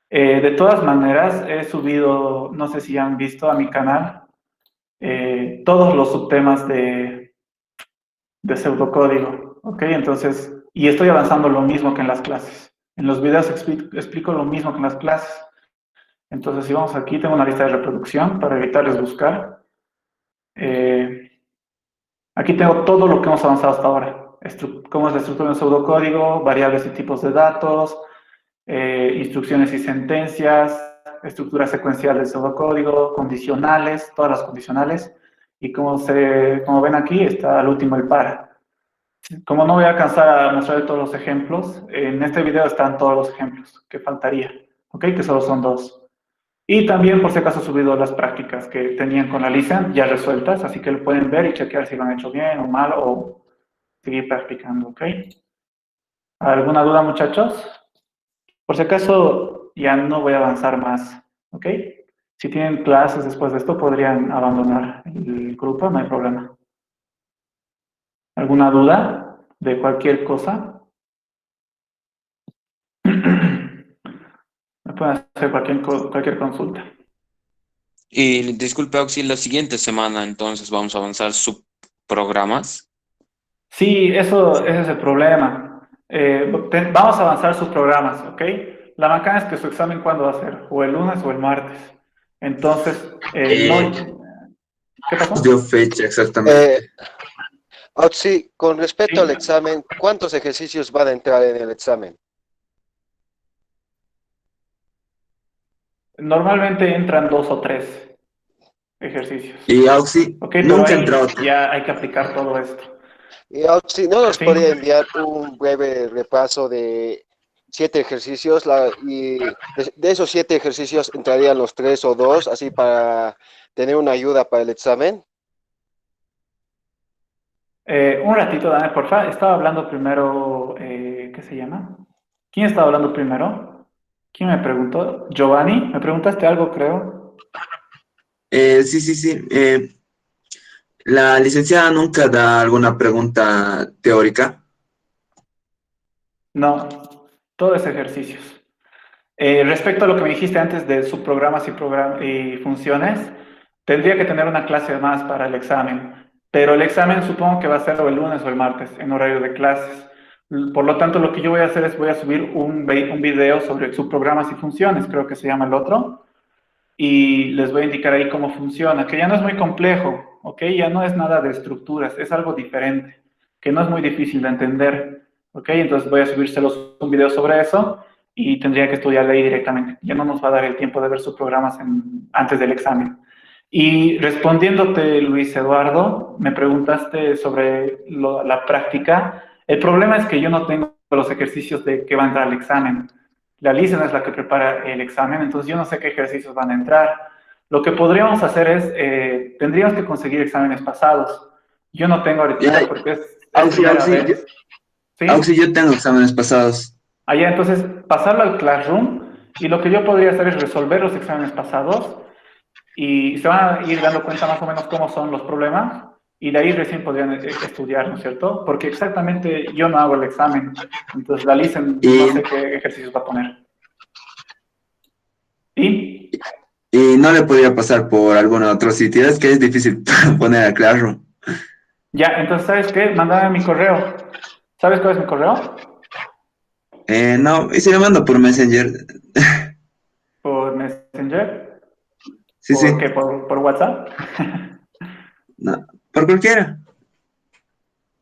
De todas maneras, he subido, no sé si ya han visto a mi canal, todos los subtemas de pseudocódigo, ¿ok? Entonces, y estoy avanzando lo mismo que en las clases. En los videos explico lo mismo que en las clases. Entonces, si vamos aquí, tengo una lista de reproducción para evitarles buscar. Aquí tengo todo lo que hemos avanzado hasta ahora. Cómo es la estructura de pseudocódigo, variables y tipos de datos, instrucciones y sentencias, estructura secuencial del pseudocódigo, condicionales, todas las condicionales. Y como ven aquí, está al último el para. Como no voy a alcanzar a mostrar todos los ejemplos, en este video están todos los ejemplos que faltaría, ¿ok? Que solo son 2. Y también, por si acaso, he subido las prácticas que tenían con la Lisa ya resueltas, así que lo pueden ver y chequear si lo han hecho bien o mal o seguir practicando, ¿ok? ¿Alguna duda, muchachos? Por si acaso, ya no voy a avanzar más, ¿ok? Si tienen clases después de esto, podrían abandonar el grupo, no hay problema. ¿Alguna duda de cualquier cosa? Me pueden hacer cualquier consulta. Y disculpe, Oxy, la siguiente semana entonces vamos a avanzar subprogramas. Sí, ese es el problema. Vamos a avanzar sus programas, ¿ok? La macana es que su examen, ¿cuándo va a ser? O el lunes o el martes. Entonces, ¿qué pasó? Dio fecha exactamente. Sí, con respecto al examen, ¿cuántos ejercicios van a entrar en el examen? Normalmente entran 2 o 3 ejercicios. Y Auxi, Ok, pero nunca ahí entró. ya hay que aplicar todo esto. Y si no nos Sí. podría enviar un breve repaso de 7 ejercicios, y de esos 7 ejercicios entrarían los 3 o 2, así para tener una ayuda para el examen. Un ratito, dame, por favor. Estaba hablando primero, ¿qué se llama? ¿Quién estaba hablando primero? ¿Quién me preguntó? Giovanni, ¿me preguntaste algo, creo? Sí. ¿La licenciada nunca da alguna pregunta teórica? No, todo es ejercicios. Respecto a lo que me dijiste antes de subprogramas y funciones, tendría que tener una clase más para el examen, pero el examen supongo que va a ser o el lunes o el martes en horario de clases. Por lo tanto, lo que yo voy a hacer es voy a subir un video sobre subprogramas y funciones, creo que se llama el otro, y les voy a indicar ahí cómo funciona, que ya no es muy complejo, ¿ok? Ya no es nada de estructuras, es algo diferente, que no es muy difícil de entender, ¿ok? Entonces voy a subírselos un video sobre eso y tendría que estudiarle ahí directamente. Ya no nos va a dar el tiempo de ver sus programas antes del examen. Y respondiéndote, Luis Eduardo, me preguntaste sobre la práctica. El problema es que yo no tengo los ejercicios de que va a entrar al examen. La Lisa es la que prepara el examen, entonces yo no sé qué ejercicios van a entrar. Lo que podríamos hacer es, tendríamos que conseguir exámenes pasados. Yo no tengo Ya, ahorita porque es Auxi, primera Auxi, vez. Auxi, ¿Sí? yo tengo exámenes pasados. Allá, entonces, pasarlo al Classroom y lo que yo podría hacer es resolver los exámenes pasados y se van a ir dando cuenta más o menos cómo son los problemas y de ahí recién podrían estudiar, ¿no es cierto? Porque exactamente yo no hago el examen, entonces la Lisa no Y, sé qué ejercicios va a poner. ¿Y? y no le podría pasar por algún otro sitio. Es que es difícil poner a Classroom. Ya, entonces, ¿sabes qué? Mándame mi correo. ¿Sabes cuál es mi correo? No, y se le mando por Messenger. ¿Por Messenger? Sí, ¿Por sí. qué? ¿Por WhatsApp? No, por cualquiera.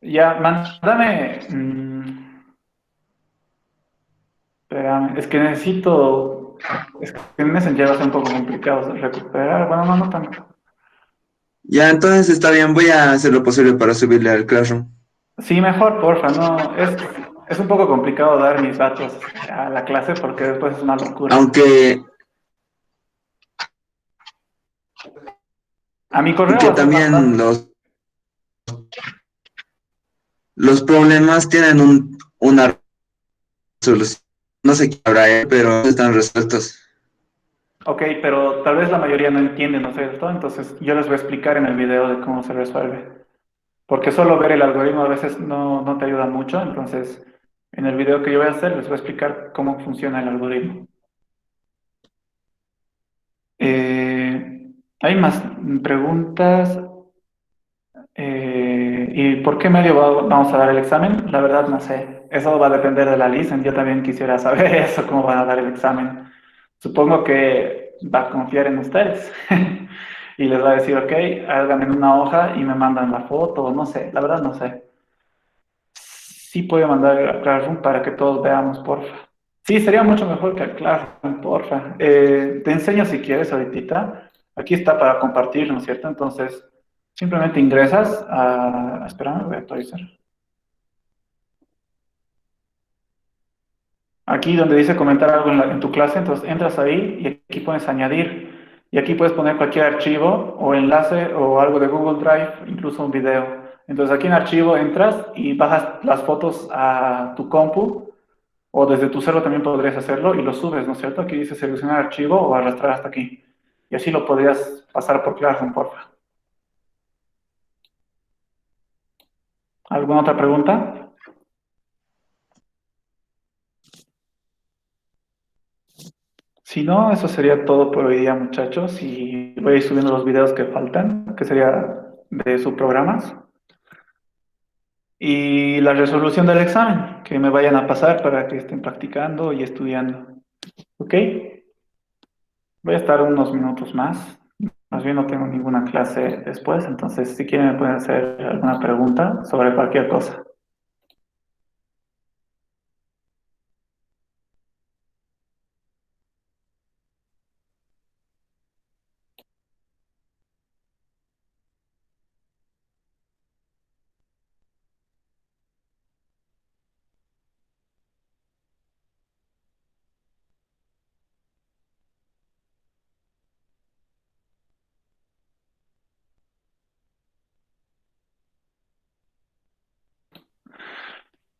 Ya, mándame... espérame, es que necesito... Es que en Messenger va a ser un poco complicado recuperar. Bueno, no tanto. Ya, entonces está bien. Voy a hacer lo posible para subirle al Classroom. Sí, mejor, porfa, no. Es un poco complicado dar mis datos a la clase porque después es una locura. Aunque, A mi correo aunque va a ser más también fácil. los problemas tienen una solución. No sé qué habrá, pero están resueltos. Ok, pero tal vez la mayoría no entiende, ¿no es cierto? Entonces yo les voy a explicar en el video de cómo se resuelve. Porque solo ver el algoritmo a veces no te ayuda mucho, entonces en el video que yo voy a hacer les voy a explicar cómo funciona el algoritmo. ¿Hay más preguntas? ¿Y por qué medio vamos a dar el examen? La verdad no sé. Eso va a depender de la licencia. Yo también quisiera saber eso, cómo van a dar el examen. Supongo que va a confiar en ustedes y les va a decir, ok, hagan en una hoja y me mandan la foto, no sé, la verdad no sé. Sí puedo mandar a Classroom para que todos veamos, porfa. Sí, sería mucho mejor que a Classroom, porfa. Te enseño si quieres ahorita. Aquí está para compartir, ¿no es cierto? Entonces, simplemente ingresas a... Espera, voy a actualizar. Aquí donde dice comentar algo en tu clase, entonces entras ahí y aquí pones añadir. Y aquí puedes poner cualquier archivo o enlace o algo de Google Drive, incluso un video. Entonces aquí en archivo entras y bajas las fotos a tu compu o desde tu celo también podrías hacerlo y lo subes, ¿no es cierto? Aquí dice seleccionar archivo o arrastrar hasta aquí. Y así lo podrías pasar por Classroom, porfa. ¿Alguna otra pregunta? Si no, eso sería todo por hoy día, muchachos. Y voy a ir subiendo los videos que faltan, que sería de subprogramas. Y la resolución del examen, que me vayan a pasar para que estén practicando y estudiando. ¿Ok? Voy a estar unos minutos más. Más bien no tengo ninguna clase después, entonces si quieren me pueden hacer alguna pregunta sobre cualquier cosa.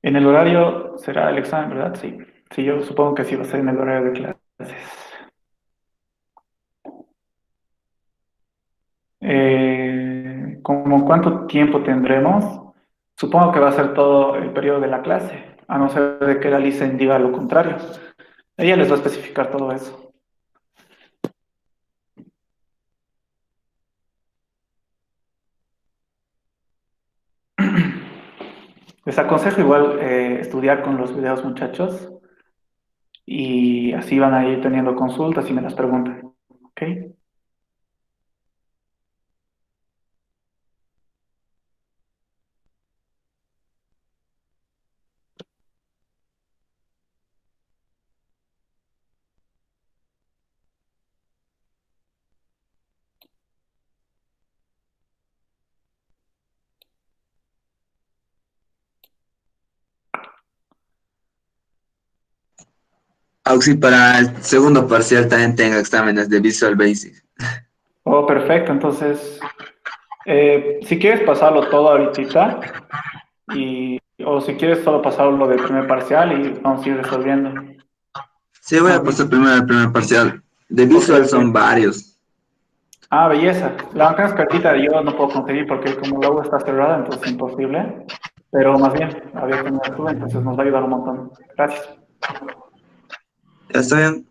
En el horario será el examen, ¿verdad? Sí. Sí, yo supongo que sí va a ser en el horario de clases. como cuánto tiempo tendremos, supongo que va a ser todo el periodo de la clase, a no ser de que la Licen diga lo contrario. Ella les va a especificar todo eso. Les aconsejo igual estudiar con los videos, muchachos, y así van a ir teniendo consultas y me las preguntan. ¿Ok? Auxi, para el segundo parcial también tengo exámenes de Visual Basic. Oh, perfecto. Entonces, si quieres pasarlo todo ahorita, o si quieres solo pasarlo del primer parcial y vamos a ir resolviendo. Sí, voy Más a pasar bien. primero el primer parcial. De Ok, Visual son ok. varios. Ah, belleza. La vacante cartita yo no puedo conseguir porque como la U está cerrada, entonces es imposible. Pero más bien, había tenido tú, entonces nos va a ayudar un montón. Gracias. ¿Ya está bien?